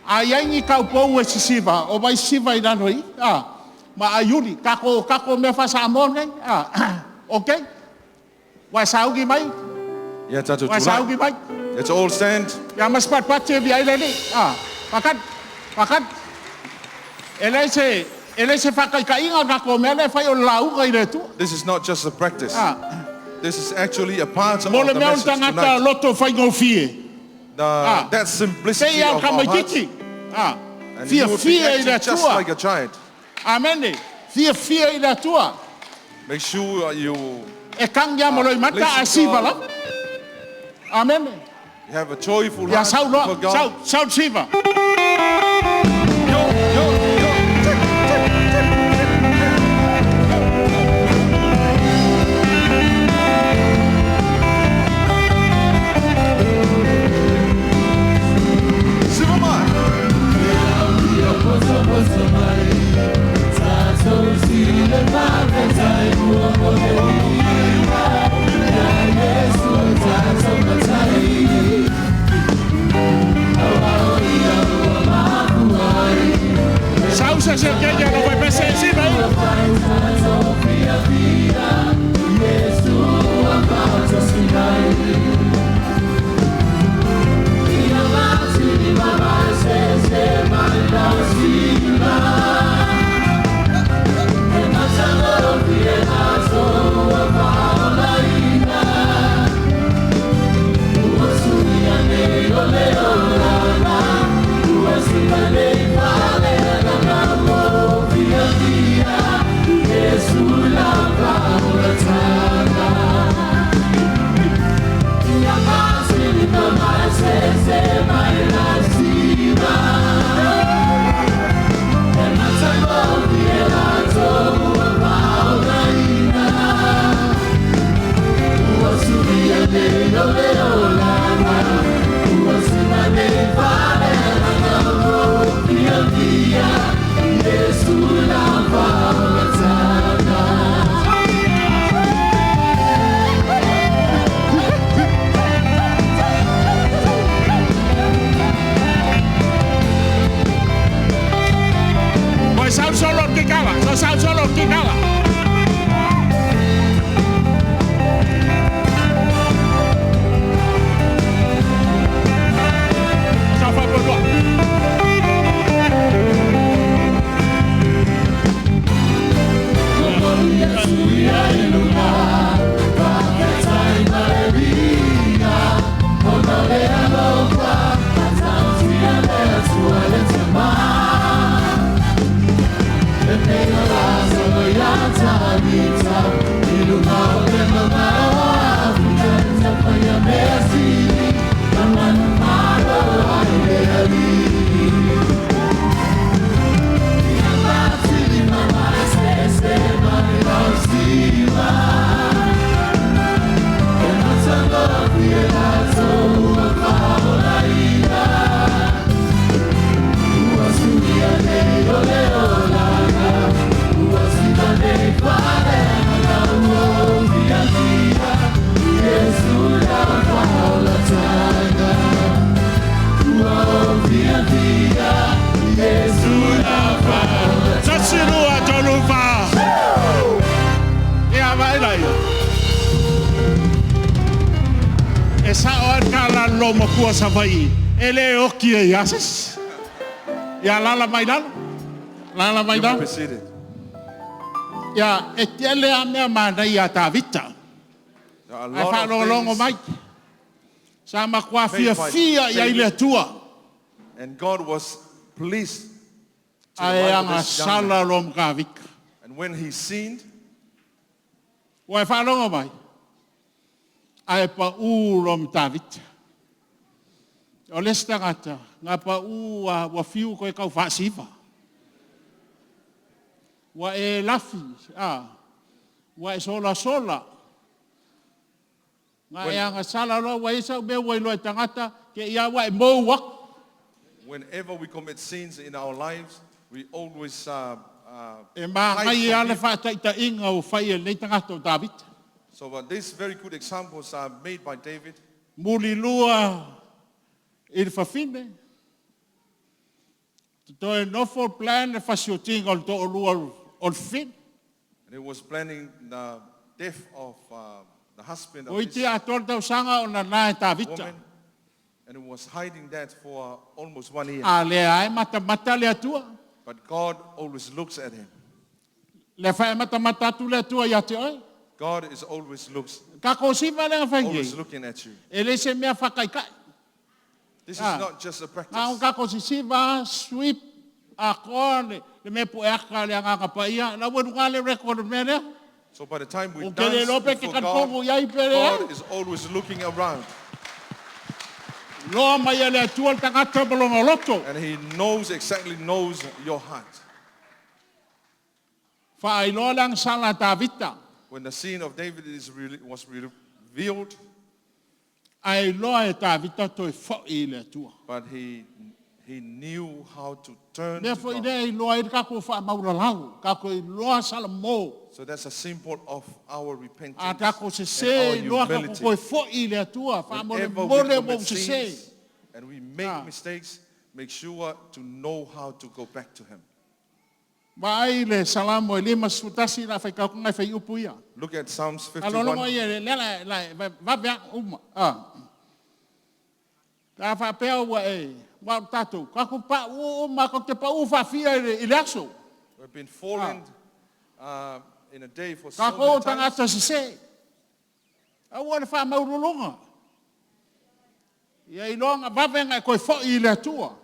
a yangi kau pou e siva. O mai siva i nanoi. Ma ayuri, kako me fa sa amon ngai. Okay? Wai saugi mai. Yeah, Tato, Wai saugi mai. let's all stand. Ya mas pat vi ai lele. Pakat. Ele se fa kai inga kako me le fa o lau ngai le tu. This is not just a practice. This is actually a part of Mo le the me message tangata tonight. loto fa go fie. That simplicity Sei of ka our mai hearts. kiki. And you will be Fia acting i just tua. like a child. Amen. Fia i tua. Make sure you E kanga mo lo mata Bless a siva la. God. Amen. have a joyful Ya heart sau for lo, God. sau siva. Sau se cercheggia lo vuoi pensare siva. Ole sa solo kinawa. Sa fa bodo. Makua savai ele oki e yases ya lala mai You may lalo be seated. ya etele a me mana ya tavita There are a ai fa lot longo of mai things, sa makua made fia by fia ya ile tua and God was pleased to the ai life of anga this young man. sala lom kavika And when he sinned, wa fa longo mai ai pa u lom tavita o lesta gata nga pa u wa fiu ko ka fa sifa wa e lafi wa e sola nga e anga sala lo wa isa be wa lo tangata ke ia wa e mo wa whenever we commit sins in our lives, we always e ma hide ngai from ale people. fa ta inga o fa le tangata o David So these very good examples are made by David. muli lua il fa fine to e no for plan e fa shooting on to lua on fin And he was planning the death of the husband o of iti his ator tau sanga o na na David woman. And he was hiding that for almost 1 year. a le ai mata le atua But God always looks at him. le fa mata tu le atua ya te oi God is always ka ko si va le fa always ngi looking at you. ele se mea fa kai kai This is Ah. not just a nga practice. ka ko si va sweep a kone le me po aka le nga ka pa ia na wo nga le record me ne So by the time we o ke le dance lope ke before kan God, ko ya i pere God is always looking around. lo mai le atua tanga trouble no loto And he exactly knows your heart. fa ai lo lang sala ta vita When the sin of David was revealed, ai lo e ta vita to fo i le atua but he knew how to turn ne to fo God. ide lo ai ka ko fa maura lau ka ko lo sala mo So that's a symbol of our repentance a ka ko se and se lo our ka humility. ko fo i le atua fa mo le Whenever mo we le mo commit se se sins and we make mistakes, make sure to know how to go back to him. Vai le salamo e lima sutasi na fai kau ngai fai upuia. Look at Psalms Alolo 51. ye le va bia Ka fa peo wa wa tatu. Ka ku pa ma ko te pa u fa fia i le aso. We've been falling in a day for Ka so ko many tanga times. ta se. A wa fa maurulonga. Ia i longa va venga ko fo i le tua.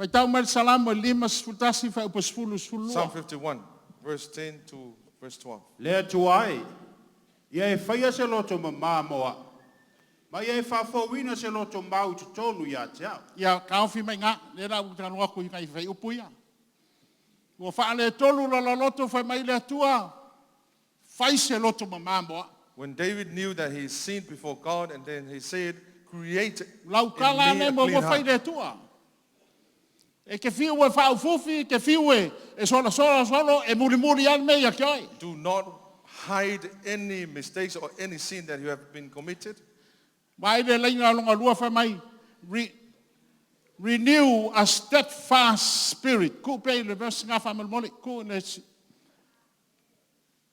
Pai tau mal salamo lima sutasi fa upos fulu Psalm 51, verse 10 to verse 12. Le tuai. Ia e whaia se loto ma moa. Ma ia e whawhawina se loto mau te tonu ia te au. Ia kaufi mai ngā, le rā utanu aku i ngai whai upuia. Ua wha le tolu la loto whai mai le atua, whai se loto ma māmoa. When David knew that he sinned before God, and then he said, create Lau kala in me ne a mo clean whai heart. le atua. E ke whiu e whau fufi, ke whiu e solo, e muri an me ia kioi. Do not hide any mistakes or any sin that you have been committed. Mai le leina longa lua whai mai, Renew a steadfast spirit. Ku pe le verse nga fa mole ku ne.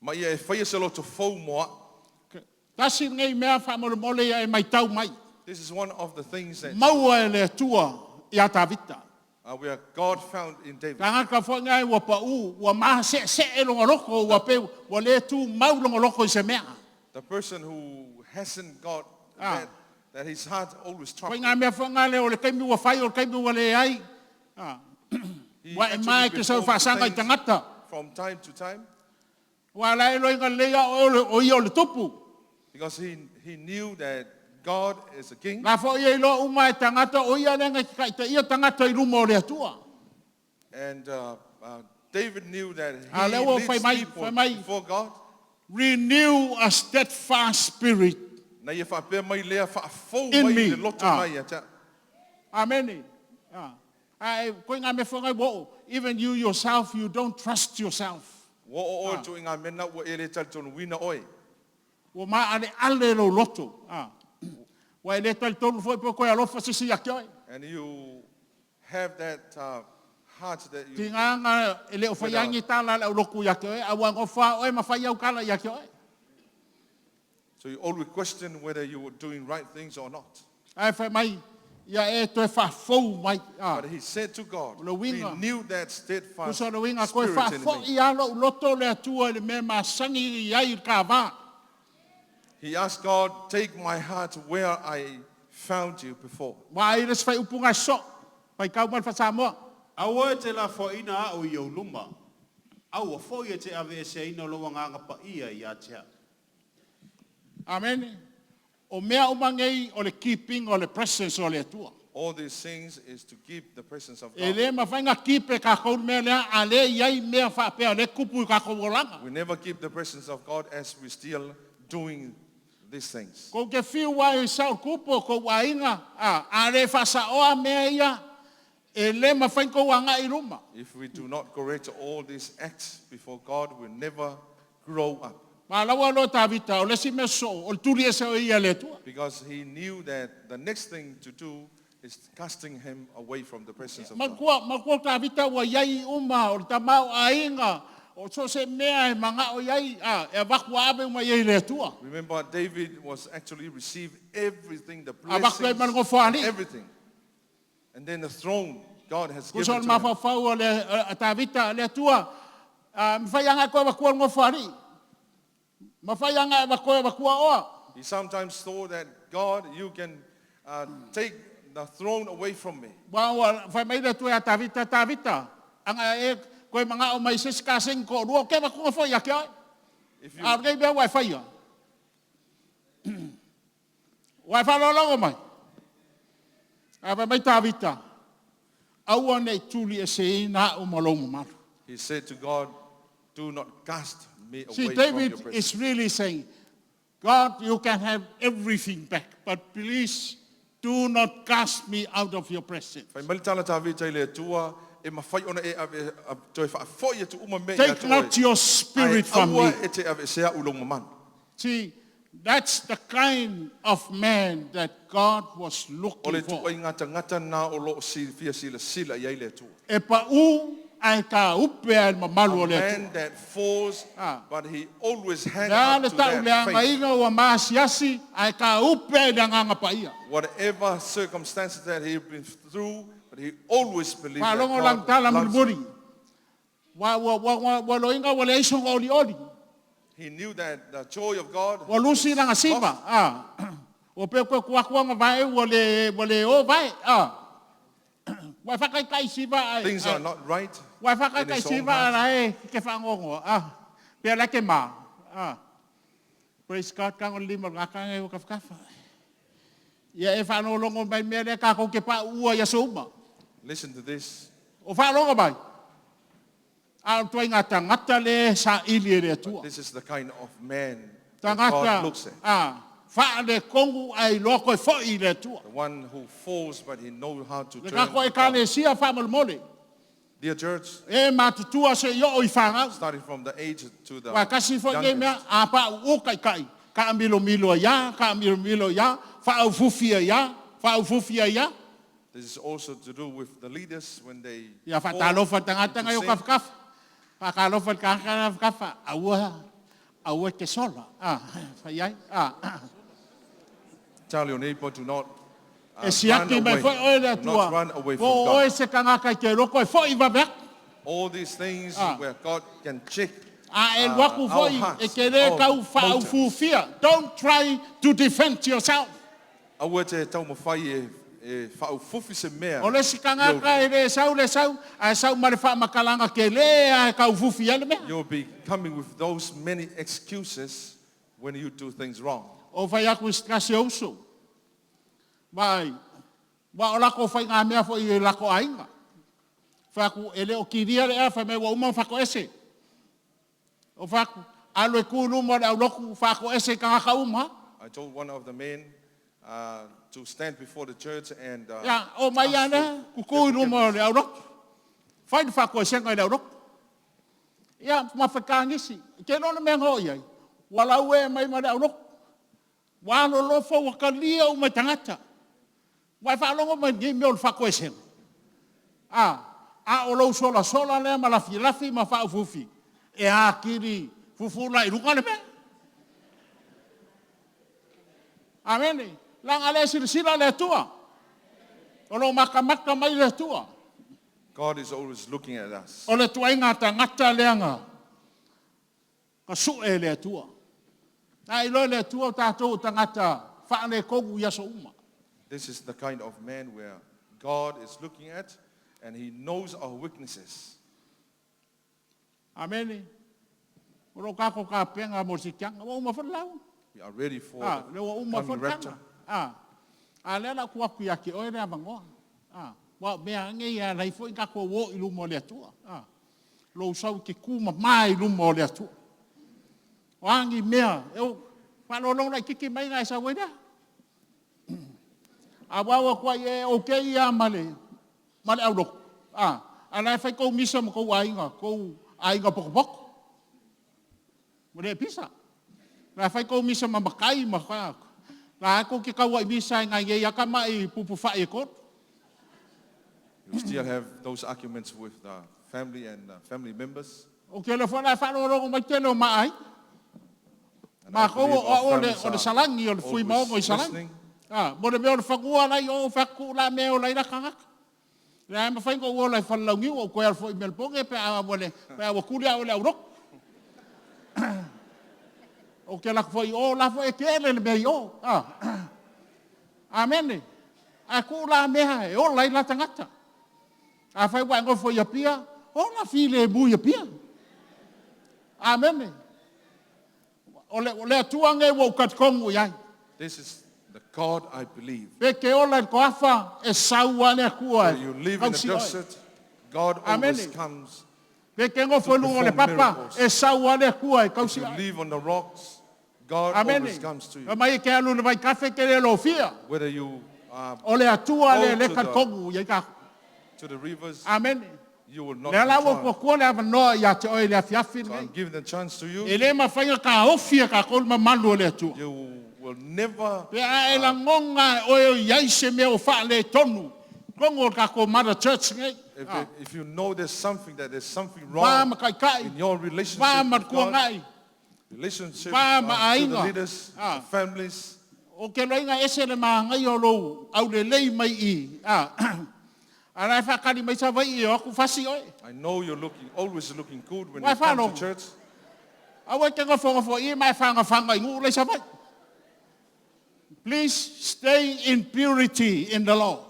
Ma ia e whaia se loto fau moa. Tasi ngai mea fa mole e mai tau mai. This is one of the things that Maua e le tua ia tavita. where God found in David. Kanga ka fo ngai wa pa u wa ma se e longa loko wa pe wa le tu mau longa loko I se mea. The person who hasn't got that his heart always Ko troubled. ngai mea fo ngai le o le kaimi wa fai o le kaimi wa le ai. He Wa e actually mai ke sa fa performed sanga I things tangata. from time to time Wa la e loinga lea o I o le tupu. because he knew that God is a king. Nga fo I lo uma e tangata o ia lenga ki kai te ia tangata I rumo o le atua. And David knew that Ah, he leo leads fai mai, people fai mai. before God. Renew a steadfast spirit Na ia whapea mai lea whaafou In mai me. le loto Ah. mai ata. Amen. Ai ko nga me fo ngai wo even you yourself you don't trust yourself. Wo o tu inga mena wo ele tal tonu wina oi. Wo ma ale lo loto. Wa ele tal tonu foi po ko alofa se si akoi. And you have that heart that you Tinga ele o fayangi tala o loku yakoi awa ngofa o ma faya ukala yakoi. so you always question whether you were doing right things or not. Ai fa mai ia e to fa fo mai. But he said to God, Lo winga. renew that steadfast Kusa lo winga ko fa spirit in fo me. ia lo loto le atua le me ma sangi ia I ka va. He asked God, take my heart where I found you before. Wa I res fai upunga so. Pai ka mal fa Samoa. Au e te la fo ina au I au luma. Au a fo I te ave se ina lo wanga pa ia I atea. Amen. O mea umangei o le keeping o le presence o le atua. All these things is to keep the presence of E God. le mawhainga kipe ka kou mea lea, a le iai mea whapea, le kupu ka kou langa. We never keep the presence of God as we still doing these things. Ko ke whiu wai sao kupu, ko wainga, a le whasa oa mea ia, e le mawhainga kou anga I ruma. If we do not correct all these acts before God, we'll never grow up. Ma lawa lo tavita, o le si me so, o le turi e sao ia le tua. Because he knew that the next thing to do is casting him away from the presence of God. Makua tavita wa iai uma, o le tamau a inga, o so se mea e manga o iai, e wakua abe uma iai le tua. Remember, David was actually received everything, the Wakua e blessings, mango whani. everything. And then the throne God has given Kusol to him. mawhawhau o le tavita le tua, mwhaianga koe wakua ngō whani. Mawhaianga e wakua oa. He sometimes thought that, God, you can take the throne away from me. Wa whai mai le tua tavita. Anga e koe mga o mai siska sing ko rua, ke wakua whai ake oi. If you, A rei bea wai whaia. Wai whalolongo mai. A wai mai tavita. Aua nei tuli e se ina o malongo maru. he said to God, do not cast me away See, from your David presence. is really saying, God, you can have everything back, but please do not cast me out of your presence. Whai malitala tawita I le tua, e mawhai ona e ave, toi whaafoi atu uma mea Take not your spirit from me. e te ave sea ulonga man. See, that's the kind of man that God was O looking le for. tua I ngata nā o lo fia sila i ai le tua. E pa u ai ka upe ai mamalu o A le man that falls, but he always hangs Lea up le to tau that lea faith. ngaiga ua maasiasi, ai ka upe ai le nganga pa ia. Whatever circumstances that he's been through, but he always believes Wa that longo lang tala God loves mulmuri. him. Wa loinga wa le isong oli oli. He knew that the joy of God, Wa lusi nanga siva. O pe koe kuakuanga vai wa le o vai. Wa whakai kai siva ai. things are not right. Wa whakai in kai his own siva heart. ara e ke whangongo. Pea lake ma. Praise God kango lima ngaka ngai o kafkafa. Ia e whanolongo mai mea le kako ke pa ua ia souma. Listen to this. O whaolongo mai. A toi ngata ngata le sa ili e le atua. This is the kind of man Ta that God looks ngata. at. Wha le kongu ai loko e fo i le atua. The one who falls, but he knows how to Le turn. kako e to ka God. le sia whamalmole. Dear church, E matutua se yo o i whangau. starting from the age to the Wa kasi fo ye mea youngest, a pa u kai kai. Ka milo milo ya, ka milo milo ya. Wha au fufia ya, wha au fufia ya. the This is also to do with the leaders when they Ia call whaatalofa tangata ngai o to sing. kafkafa. Whaakalofa kafkafa. Aua ke sola. Whaiai. Tell your neighbor to not E run siaki mai away. foi oe le Do not run tua. away from Wo oe God. se kangaka ke roko e foi vavek. All these things where God can check E waku our foi hearts, e ke re our kau whaau motives. fufia. Don't try to defend yourself. Aua te tau mawhai e whau fufi se mea. O le si kangaka e le sau, a sau mare wha makalanga ke le a kau fufi ele mea. You'll be coming with those many excuses when you do things wrong. O whai aku strasi ausu. Vai, wa o lako whai ngā mea fo i lako ainga. Whai aku ele o kiria le a whai me wa umang whako ese. O whai aku alo e kūnu mo le au loku whako ese kangaka uma. I told one of the men to stand before the church and Ya, o mai ana, ku kūnu mo le au loku. Whai ni whako ese ngai le au loku. Ya, mawhakangisi. Ke lona mea ngō iai. Walau e mai ma le au loku. Walo lofo wakalia o mai tangata. Wai whaalongo mai ngi meo le whako ese. O lau sola lea ma lafi ma whao fufi. E a kiri fufula i runga le mea. Amene. Langa le sila le tua. O lo maka mai le tua. God is always looking at us. O le tua inga tangata leanga. Ka sue le tua. Na ilo le tua tātou tangata whaane kongu yaso uma. This is the kind of man where God is looking at and he knows our weaknesses. Amene. Oro kako ka penga mo si kianga. Wa uma whalau. We are ready for Le wa uma coming rapture. whalau. A le la kua kuia ki oe rea mangoa. Wa mea ngei a lai fo i kako wo i lumo le atua. Lo sau ke kuma mai lumo le atua. Wangi mea. Whanolong lai kiki mai ngai sa weda. A wawa kwa e okay ia male au loko. A lai fai kou misa ma kou ainga pokopoko. Mure pisa. Lai fai kou misa ma makai ma kwa. Lai kou ke kau ai misa ngai e aka mai pupu whae kot. You still have those arguments with the family and family members. O ke le whanai whanolong mai telo mai. And Ma I kou believe our o families le are salangi o le fui maongo i always salangi. listening. Mo le meo le whakua lai o whaku la meo lai la kangaka. Lai ma whaingo o lai whalaungi o koe alfo i melponge pe awa mole, pe awa kuri au le aurok. O ke lako fwoi o lafo e kele le mei o. Amene. A ku la mea e o lai la tangata. A whai wango fwoi a pia, o la file e mui a pia. Amene. O le atuanga e wau katkongu iai. This is the God I believe. Peke ola ko afa e saua le kua. When you live in the desert, God always comes. Peke ngo folu le papa e saua le kua e If you live on the rocks, God always comes to you. Mai ke alu le vai kafe ke le lofia. Whether you O le atua go le to ka the- kongu ye ka. to the rivers, Amen. you will not Le la wo be ko drowned. ko le ava no ya te oi le afiafi So I'm ngai. giving the chance to you. E le ma fainga ka ofia ka kol ma malu le atua. You will never Pe a e la ngonga o ia se me o fa le tonu. Kongo ka ko mother church ngai. if you know there's something Va wrong ma kai kai. in your relationship Va ma with kua God, ngai. relationship Va ma to the ainga. leaders, the families, O ke loinga ese le maangai o lou, au le lei mai i. Arai whakari mai sa vai i o aku whasi oi. I know you're always looking good when Wai you come whanau. to church. Au e kenga whongafo i mai whanga i ngu lei sa vai. Please stay in purity in the Lord.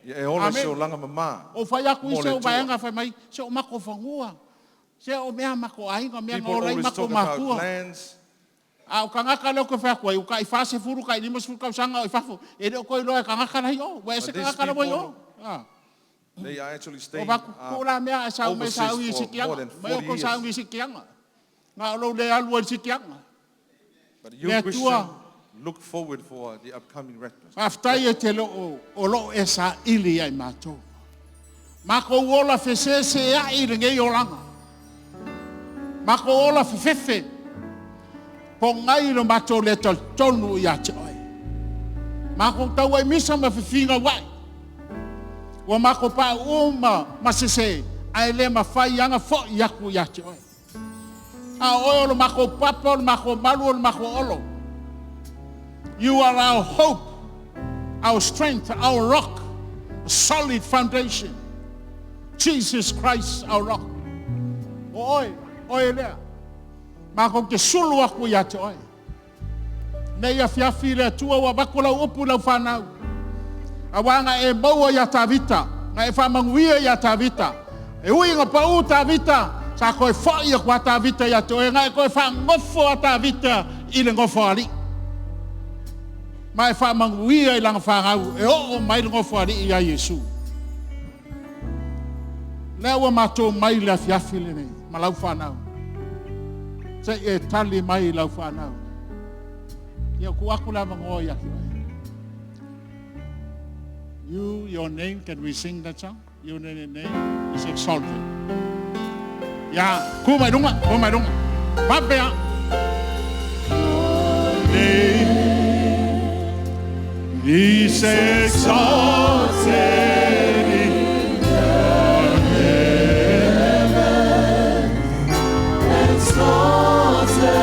Ia e ole Amen. se o langa mama. O whai aku i Mo se le o tua. vaianga whai mai, se o mako whangua. Se o mea mako ainga, mea People ngorei always mako talk about makua. plans. A o kangaka leo ko whakua, u ka i whase furu, ka i limas furu kau sanga o i whafu. E reo koe loa e kangaka nahi o, wa e se But these kangaka na mai o. people- They are actually O staying baku kula mea e sau me overseas sau i for more sikianga. than Mai o 40 ko sau years. i sikianga. Nga o lo le alua i sikianga. But Le you tua. Christian, look forward for the upcoming rapture. Aftai e te lo o lo e sa ili ai mātou. Mako ola whese se a i ringei o langa. Mako ola whewhewe. Po ngai no mātou le tonu i a te oi. Mako tau ai misa ma whiwhinga wai. Wa mako pa uma masese ai le mafai anga fo yaku yate oi. A oi lo mako papa lo mako malu lo mako olo. You are our hope, our strength, our rock, a solid foundation. Jesus Christ, our rock. Oi, oi lea. Mako ke sulu aku yate oi. Nei a fiafi le tua wa bakula upu lau whanau. Awanga e maua ya tavita, nga e whamanguia ya tavita. E ui nga pau tavita, sa koe whai a kua tavita ya toe, nga e koe whangofo a tavita i le ngofo ali. Ma e whamanguia i langa whangau, e o mai le ngofo ali i a Yesu. Lea ua mato mai le afiafi le nei, ma lau whanau. Se e tali mai lau whanau. Ia ku aku la mangoa ya ki. You, your name, can we sing that song? Your name is exalted. Yeah, ku mai dunga. Pape ya. Name is exalted in the heavens, exalted.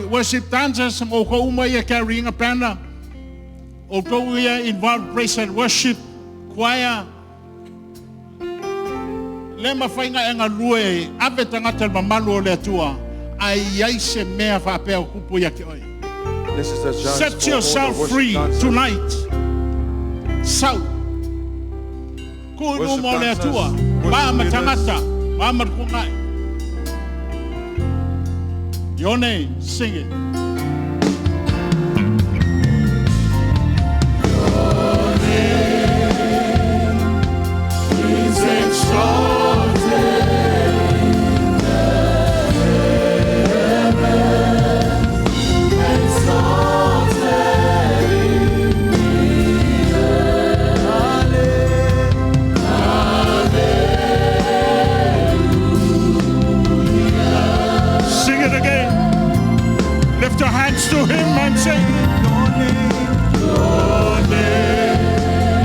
Worship dancers o ko uma ia carrying a banner o ko ia involved praise and worship choir lema fainga enga lue ave tangata mamalu le tua ai ai se mea fa pe o kupu ia ke oi. Set yourself free tonight. Sau ku no le tua ba matangata ba matkungai. Your name, sing it. Your name is exalted in the heavens, exalted in the earth. Hallelujah. Sing it again. Lift your hands to him and say, your name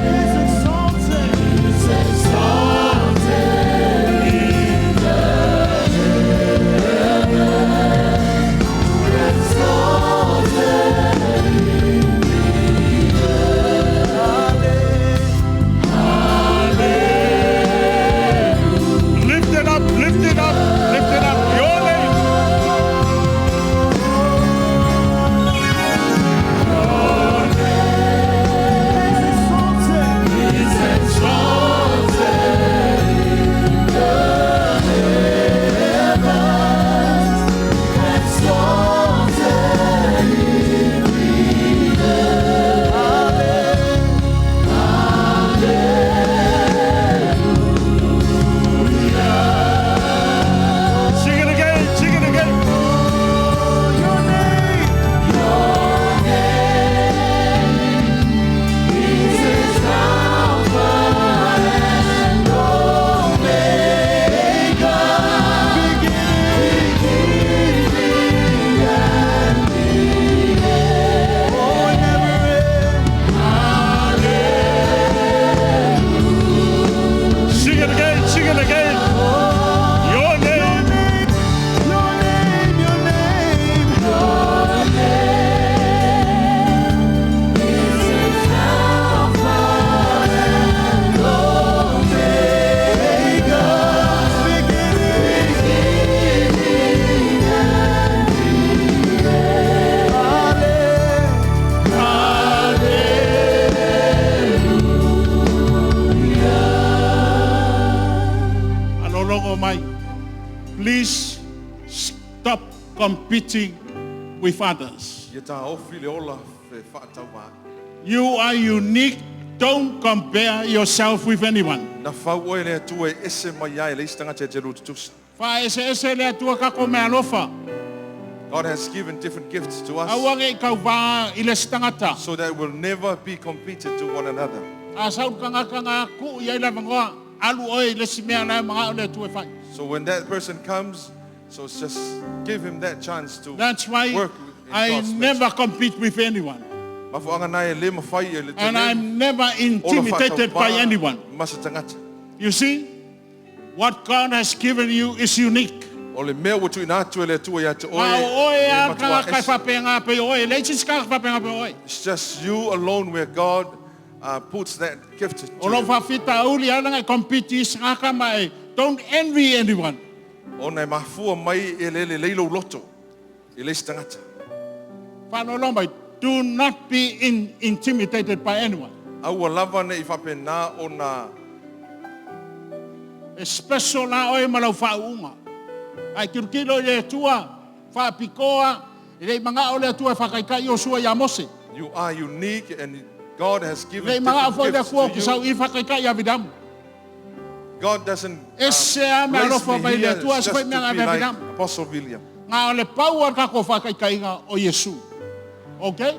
is exalted in the heavens, exalted in the earth. Hallelujah. Lift it up, lift it up, lift it up. Your name. Your name. competing with others. Ia tā ofi le ola fe whaatau wā. You are unique. Don't compare yourself with anyone. Na whau oe lea tua e ese mai ai le istanga te jeru tutusa. Fa ese lea tua kako mea lofa. God has given different gifts to us Awange kau wā i le stangata. so that we'll never be competed to one another. A sau kanga ku i aila vangoa. Alu oi le simea lai mga ole tu e whai. So when that person comes, so just give him that chance to That's why work in I God's never compete with anyone. Mafuanga nai le mawhai e le And tele, I'm never ola intimidated whakau by wā, anyone. Masa tangata. You see, what God has given you is unique. O le mea watu ina atu e le atua ia te oe. Ma oe e a matua kanga kai ese. whapenga pe oe. Leitis kanga whapenga pe oe. It's just you alone where God puts that gift to O lo you. whawhita uli alanga compete is ngaka mai. Don't envy anyone. O nei mafua mai e le leilo loto. I le stangata. Whano lombai, do not be intimidated by anyone. Aua lava nei I whapena o na Especially la oe malau whaunga. Ai kirukilo le tua, whapikoa, rei manga o le tua whakaikai o sua ia mose. you are unique and God has Rei given manga o different le gifts kua to ki sau you. I whakaikai a vidamu. God doesn't Ese a mea place rofo me vai le here tua, just se to whai mea ngā be mea like vidamu. Apostle William. Ngā o le pau ar kako whakaikai ngā o Yesu. Okay?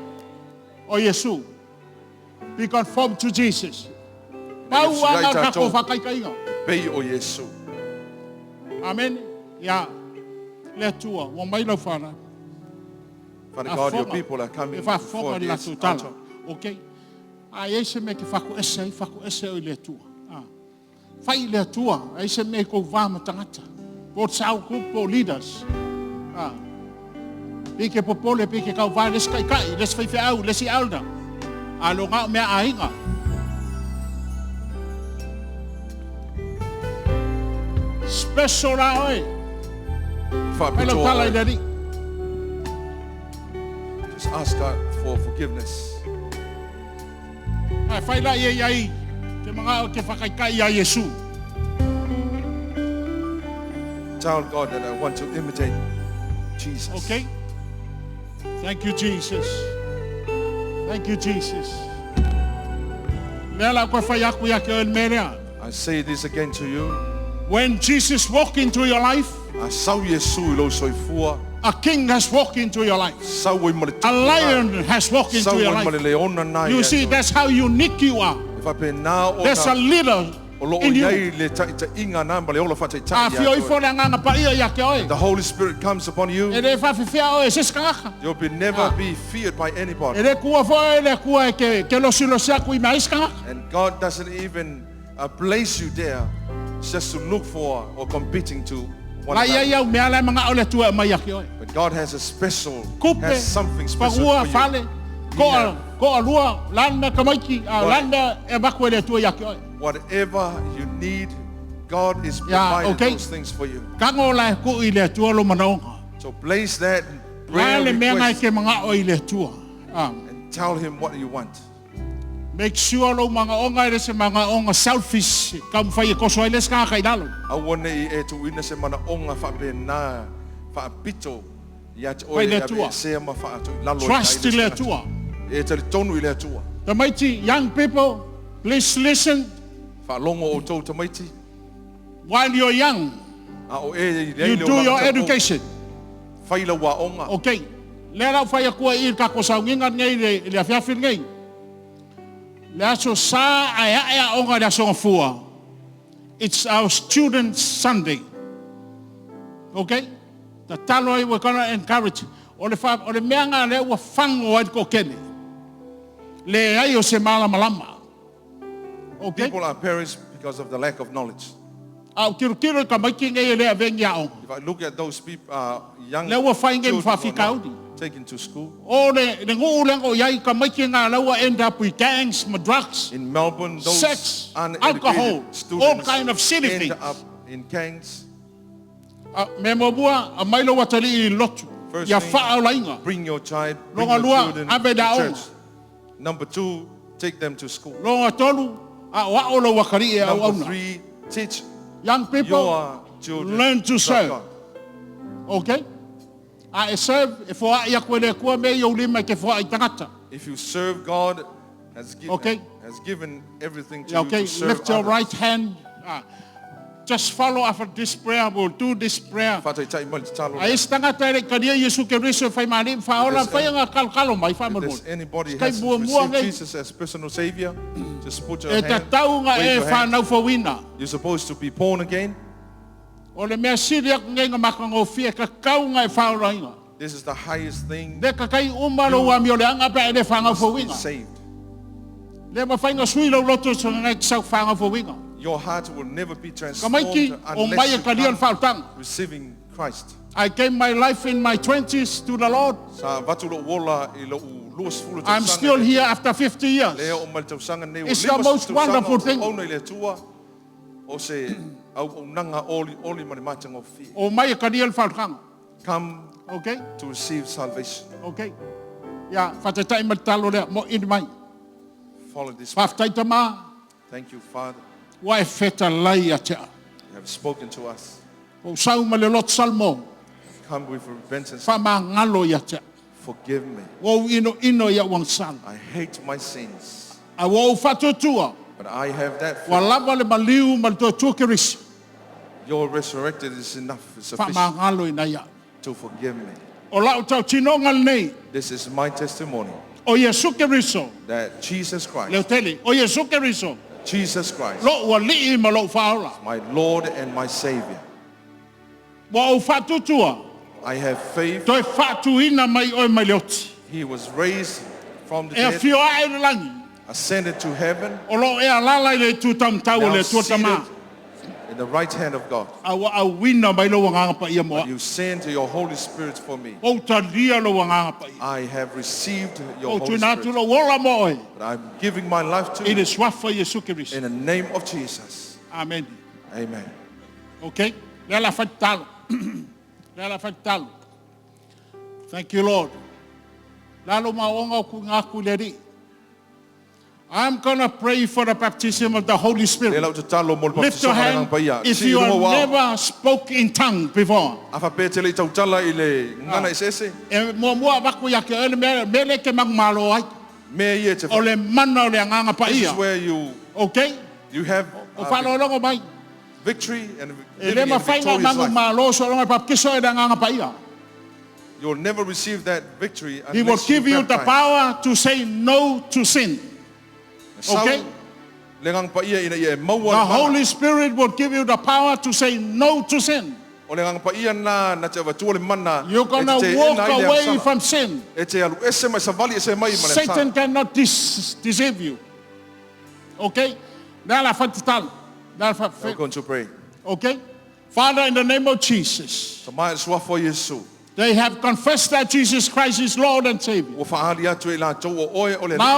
O Yesu. Be conformed to Jesus. Pau ar ngā kako whakaikai ngā. Pei o Yesu. Amen. Ya. Le tua, wa mai lau whana. Father God, your people are coming E wha before whonga la this tutala. altar. Okay? A eise me ke whaku ese o le tua. Whai le tua, eise me ko wāma tangata. Po tsau po leaders. Pike popole, pike kau wā les kai kai, les whai au, les I alda. Alo ngā mea ainga. Special la oi. Hello, tala i deri. Just ask God for forgiveness. Ai whai la ia iai, ke mga o ke whakaikai ia Yesu. Tell God that I want to imitate Jesus. Okay? Thank you, Jesus. Thank you, Jesus. Lela koe whai aku ia ke o merea. I say this again to you. When Jesus walked into your life, A sau Yesu I lo soifua. a king has walked into your life. Sau I male A lion has walked Sau into your I male life. leona nai. You see, that's how unique you are. If I pay now o There's a leader o lo in you. iai le ta inga na male ola fata A tai. fio I fōre nganga pa ia ia ke oi. The Holy Spirit comes upon E you. re whawhiwhia oi, sis kangaka. You'll be never be feared by E anybody. re kua fōe, le kua e ke losi aku I mea iskangaka. And God doesn't even place you there just to look for or competing to one La ia another. ia mea lai mga ole tua mai aki oi. But God has a special, Kupe, has something special pagua, for you. fale, ko a lua, lan me kamaiki, lan me e baku ele tua iaki oi. Whatever you need, God is Yeah, providing okay. those things for you. Kango lai ku I le tua lo manaonga. So place that prayer Lale mea ngai request ke mga oi le tua. and tell Him what you want. Make sure lo mga onga ele se mga onga selfish. Kam whai e koso ele ska kai dalo. Awane I e tu ina se mana onga whape na whaapito ia te Pai oe le a tua. me se ma whaatu lalo Trust i le tangata. tua. E tali tonu I le tua. The mighty young people, please listen Whaalongo o tau tamaiti. while you're young. A o e You do your education. Whaila wa onga. Okay. Lera whai a kua I kako saungingat ngai le afiafir ngai. Le aso sa a onga le aso ngafua. It's our student Sunday. Okay? The taloi we're going to encourage. O le mea ngā le ua whango ai ko kene. Le ai o se malama. Okay? People are perished because of the lack of knowledge. Au kiru ka maiki ngai le avengi a onga. If I look at those people, young Le ua whai ngai children mwhawhika who are audi. not taken to school. O le ngu ulengo iai ka maiki ngā laua end up with gangs, drugs, In Melbourne, those sex, uneducated alcohol, students all kind of silly end things. up in gangs. Me mo bua a mailo watali I lotu. First Ia thing, wha lainga. bring your child, bring Longa your lua, children abe to da church. Number 2, take them to school. Longa tolu a wa o lo wakari e au Number auna. 3, teach Young people your children learn to about serve. God. Okay? A e serve, e fua ia koe le kua me iau lima ke fua I tangata. If you serve, God has Okay. given everything to Yeah, you okay, to serve lift your others. right hand. Just follow after this prayer. We'll do this prayer. Whātai tai mai te talo. Ai tangata ere karia Yesu ke riso fai mani fa ora If fai there's nga kalkalo mai fa If mo. there's anybody Skai has mua received ngai. Jesus as personal Savior, just put your E hand. ta tau nga wave e your fa hand. nau fa wina. You're supposed to be born again. O le mea siri ak ngai nga makango fia ka kau nga e fa ora inga. This is the highest thing. Le ka kai umalo wa mi o le anga pa e le fa nga fa Be wina. saved. Le ma fai nga sui lo loto so nga sa fa nga fa wina. Your heart will never be Ka transformed mai ki o mai unless e you karia come fa tang. receiving Christ. I gave my life in my 20s to the Lord. Sa watu lo wola I lo luas fulu I'm still here after 50 years. Lea o mai tausanga nei o It's lima the most tausanga wonderful o thing. Ona I le tua o se au nanga oli mani matanga o fi. O mai e karia fa tang. Come Okay? to receive salvation. Okay. Ya, whatetai matalo lea, mo in mai. Follow this. Whaftai tama, Thank you, Father. wa e wheta lai a tea. You have spoken to us. O sau ma le lot salmo, Come with repentance. whama ngalo ia tea. Forgive me. O ino ia wang sal. I hate my sins. A wo whatotua, But I have that. wa lava le maliu ma le totua kerisi. Your resurrected is enough. It's Whama sufficient ngalo ina ia. to forgive me. O lau tau tino ngal nei, This is my testimony o Yesu keriso. that Jesus Christ, Leo tele, o Yesu keriso. Jesus Christ, Lo ua lii ma lo whaola. my Lord and my Savior. Wa o whatutua, I have faith. toi whatuina mai oi mai leoti. He was raised from the E a dead, whio ai le langi. ascended to heaven, O lo e alala I le tutam tau now le seated tuatama. in the right hand of God. A wina mai lo wanganga pa ia moa. You send your Holy Spirit for me. O ta lia lo wanganga pa ia. I have received your O Holy tuina tu Spirit. lo wola mo oi. But I'm giving my life to I le you swafa Yesu Kiristo. in the name of Jesus. Amen. Amen. Okay? Le la fatalo. Le la fatalo. Thank you, Lord. Lalo maonga ku ngaku le ri. I'm going to pray for the baptism of the Holy Spirit. Lift your hand if you have never spoke in tongue before. E mua mua waku ya ke ele mele ke magmalo ai. O le mana o le anganga pa This ia. is where you Okay? have O whalo longo mai. victory and E le living a mawhainga victorious mangu life. malo so longo papikiso e le anganga pa ia. You'll never receive that victory He will unless give you the baptize. power to say no to sin. Okay? The The Holy Spirit will give you the power to say no to sin. You're going to walk away from sin. Satan cannot deceive you. Okay? We're going to pray. Okay? Father, in the name of Jesus, they have confessed that Jesus Christ is Lord and Savior. Now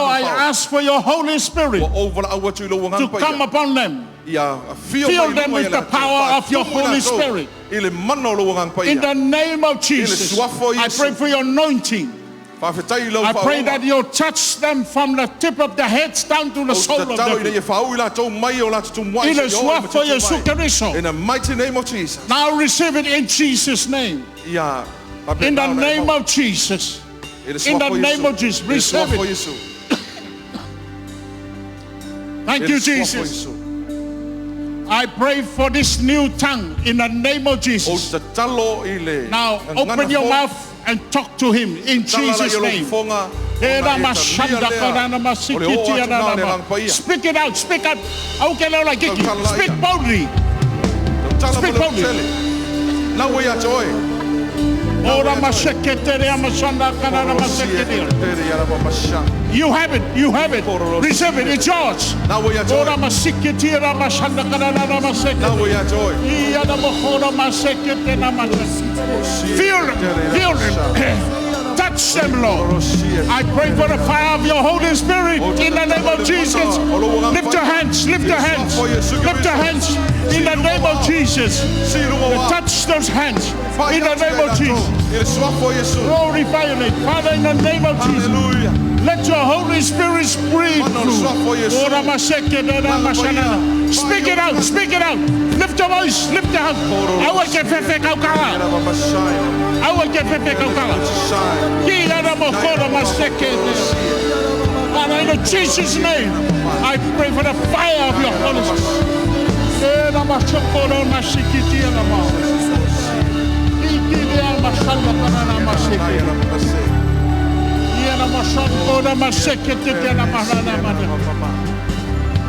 I ask for your Holy Spirit to come upon them. Fill them with the power of your Holy Spirit. In the name of Jesus, I pray for your anointing. I pray that you'll touch them from the tip of the heads down to the sole of their feet. In the mighty name of Jesus. Now receive it in Jesus' name. In the name of Jesus. In the name of Jesus. Receive it. Thank you, Jesus. I pray for this new tongue in the name of Jesus. Now open your mouth and talk to him in Jesus' name. Speak it out, speak out. Speak boldly. Speak boldly. You have it, you have it. Receive it, it's yours. Feel it. Touch them, Lord. I pray for the fire of your Holy Spirit in the name of Jesus. Lift your hands, lift your hands, lift your hands in the name of Jesus. Touch those hands in the name of Jesus. Glorify your name, Father, in the name of Jesus. Let your Holy Spirit breathe through. Speak it out, speak it out. Lift your voice, lift your hand. I will get fefe kaukala. I will get fefe kaukala. And in Jesus' name, I pray for the fire of your Holy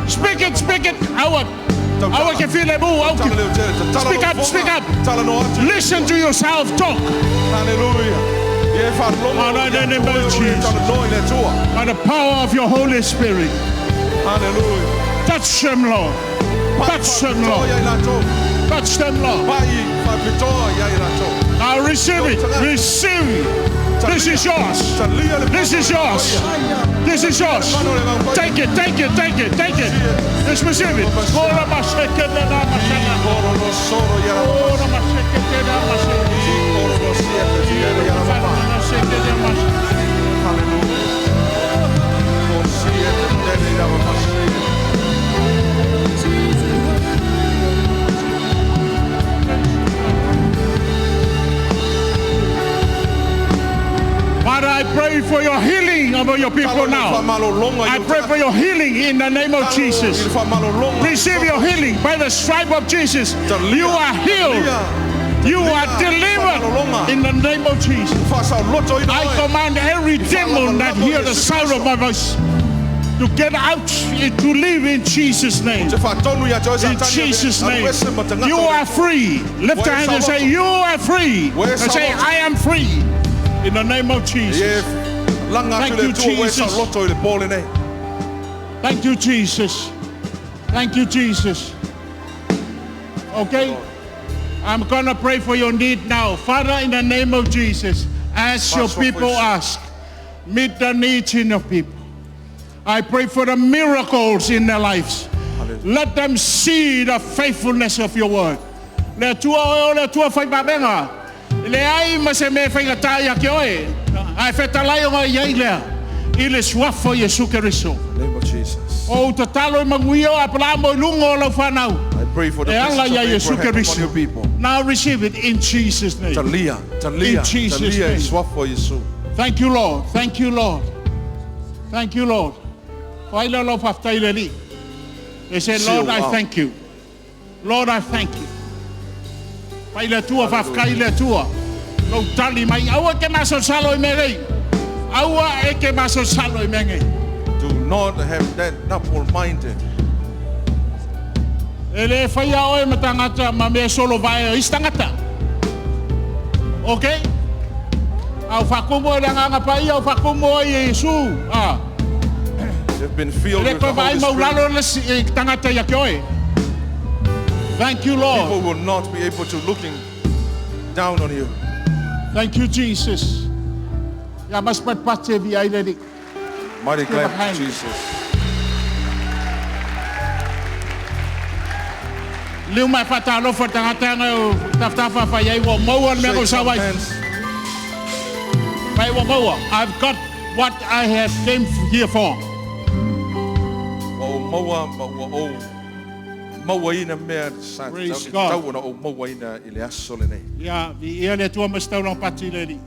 Speak it, speak it. I can feel it. Speak up, speak up. Listen to yourself talk. Hallelujah. By the power of your Holy Spirit. Hallelujah. Touch them, Lord. Touch them, Lord. Touch them, Lord. Now receive it. Receive it. This is yours. This is yours. This is yours. Take it, take it, take it, take it. Let's receive it. Father, I pray for your healing over your people now. I pray for your healing in the name of Jesus. Receive your healing by the stripe of Jesus. You are healed. You are delivered in the name of Jesus. I command every demon that hears the sound of my voice to get out, to live in Jesus' name. In Jesus' name. You are free. Lift your hand and say, you are free. And say, I am free. In the name of Jesus. Thank you, Jesus. Thank you, Jesus. Thank you, Jesus. Okay? I'm going to pray for your need now. Father, in the name of Jesus, as your people ask, meet the needs in your people. I pray for the miracles in their lives. Let them see the faithfulness of your word. Le ai mase me whainga taia ki oe. Ai whetalai o ngai iei lea. I le suafo Jesu Keriso. Name of Jesus. O te talo I manguio a pala mo lungo o lau whanau. I pray for the blessings of Abraham upon your people. Now receive it in Jesus' name. Talia, In Jesus' name. suafo Jesu. Thank you, Lord. Thank you, Lord. Thank you, Lord. Whaila lo whaftai le li. They say, Lord, I thank you. Lord, I thank you. Pai le tua whafkai le tua. Lo tali mai. Aua ke maso salo I merei. Aua e ke maso salo I menge. Do not have that double-minded. Ele whaia oe matangata ma me solo vai istangata. Okay? Au whakumo le nganga pai au whakumo I Yesu. They've been filled with the Holy Spirit. Tangata ya ke oe. Thank you, Lord. People will not be able to looking down on you. Thank you, Jesus. Ya mas patpate vi ai ledi. Mighty clap, Jesus. Liu mai fatalo for tangata o taftafa fa yai wo moa me ko sawai. Mai wo moa. I've got what I have came here for. O moa o Mawaina mea sa tau na o mawaina I le aso le nei. Ya, vi ia le tua mas tau long pati ledi.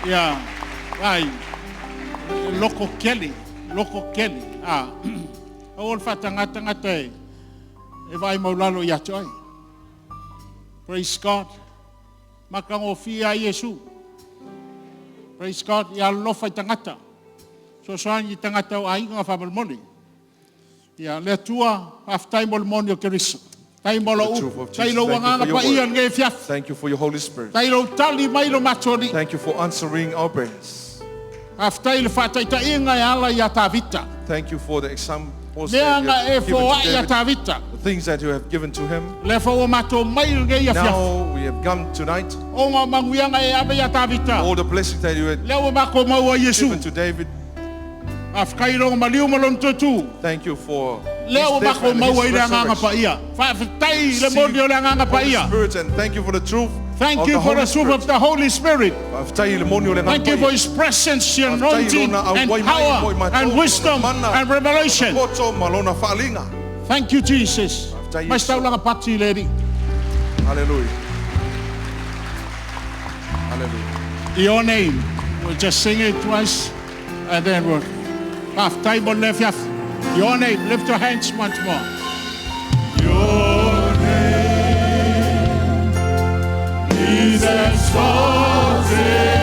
Ya, ai, loko Kelly. Awol fatangata ngate. E vai maulalo ya toi. Praise God. Makango fia Yesu. Praise God. Ya lofa tangata. So soan I tangata o ainga whamalmoni. Ia le tua aftai molmoni o Keriso. Tai molo u, tai lo wanganga pa ian nge fiaf. Thank you for your Holy Spirit. Tai lo tali mai lo matoni. Thank you for answering our prayers. Aftai le fatai ta inga ya ala ya tavita. Thank you for the examples Leanga that e you fo have given ya to David, tavita. the things that you have given to him. Le fo mato mai nge ya fiaf. Now we have come tonight. O nga manguianga e abe ya tavita. All the blessings that you had Le o mako mau a Yesu. given to David. Afkairo maliu malon tutu. Thank you for Leo mako mau ai nganga pa ia. Fa tai le modio le nganga pa ia. and thank you for the truth Thank of you the for Holy the truth of Spirit. the Holy Spirit. Thank you for His presence, the anointing, and power, and wisdom, and revelation. Thank you, Jesus. Mas tau langa pati lady. Hallelujah. Hallelujah. Your name. We'll just sing it twice, and then we'll half time on left. Your name. Lift your hands once more. Your name is exalted.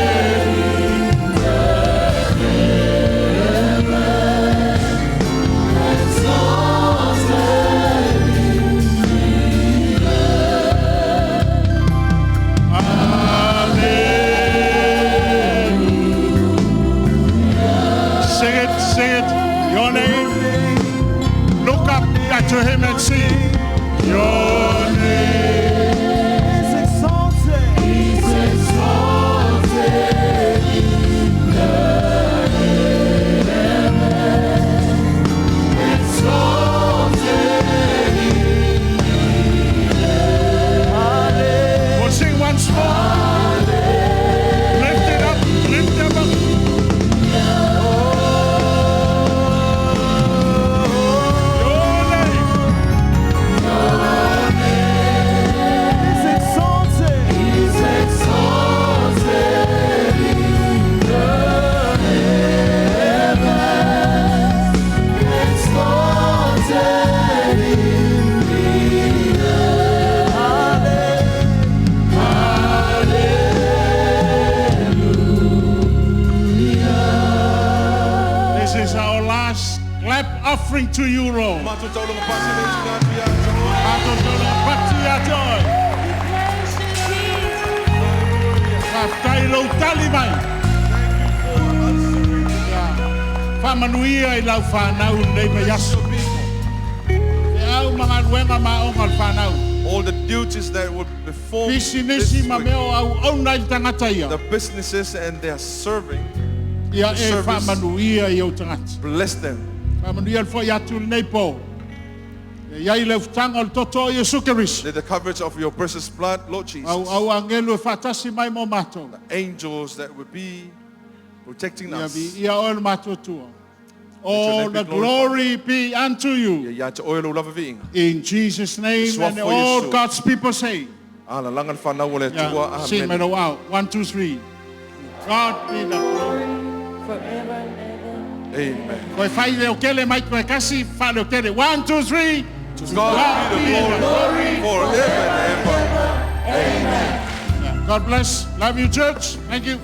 To him and sing. Your name is exalted. He's exalted in the heavens. Exalted in the earth. We'll sing once more. Lift it up. Lift it up. Offering to you, Lord. All the duties that would perform this week, the businesses and their serving, the service, bless them. Let the coverage of your precious blood, Lord Jesus, the angels that will be protecting us. All the glory be unto you. In Jesus' name, and all God's people say. Sing it out. 1, 2, 3. God be the glory forever and ever. Amen. 1, 2, 3. To God be the glory forever and ever. Amen. God bless. Love you, church. Thank you.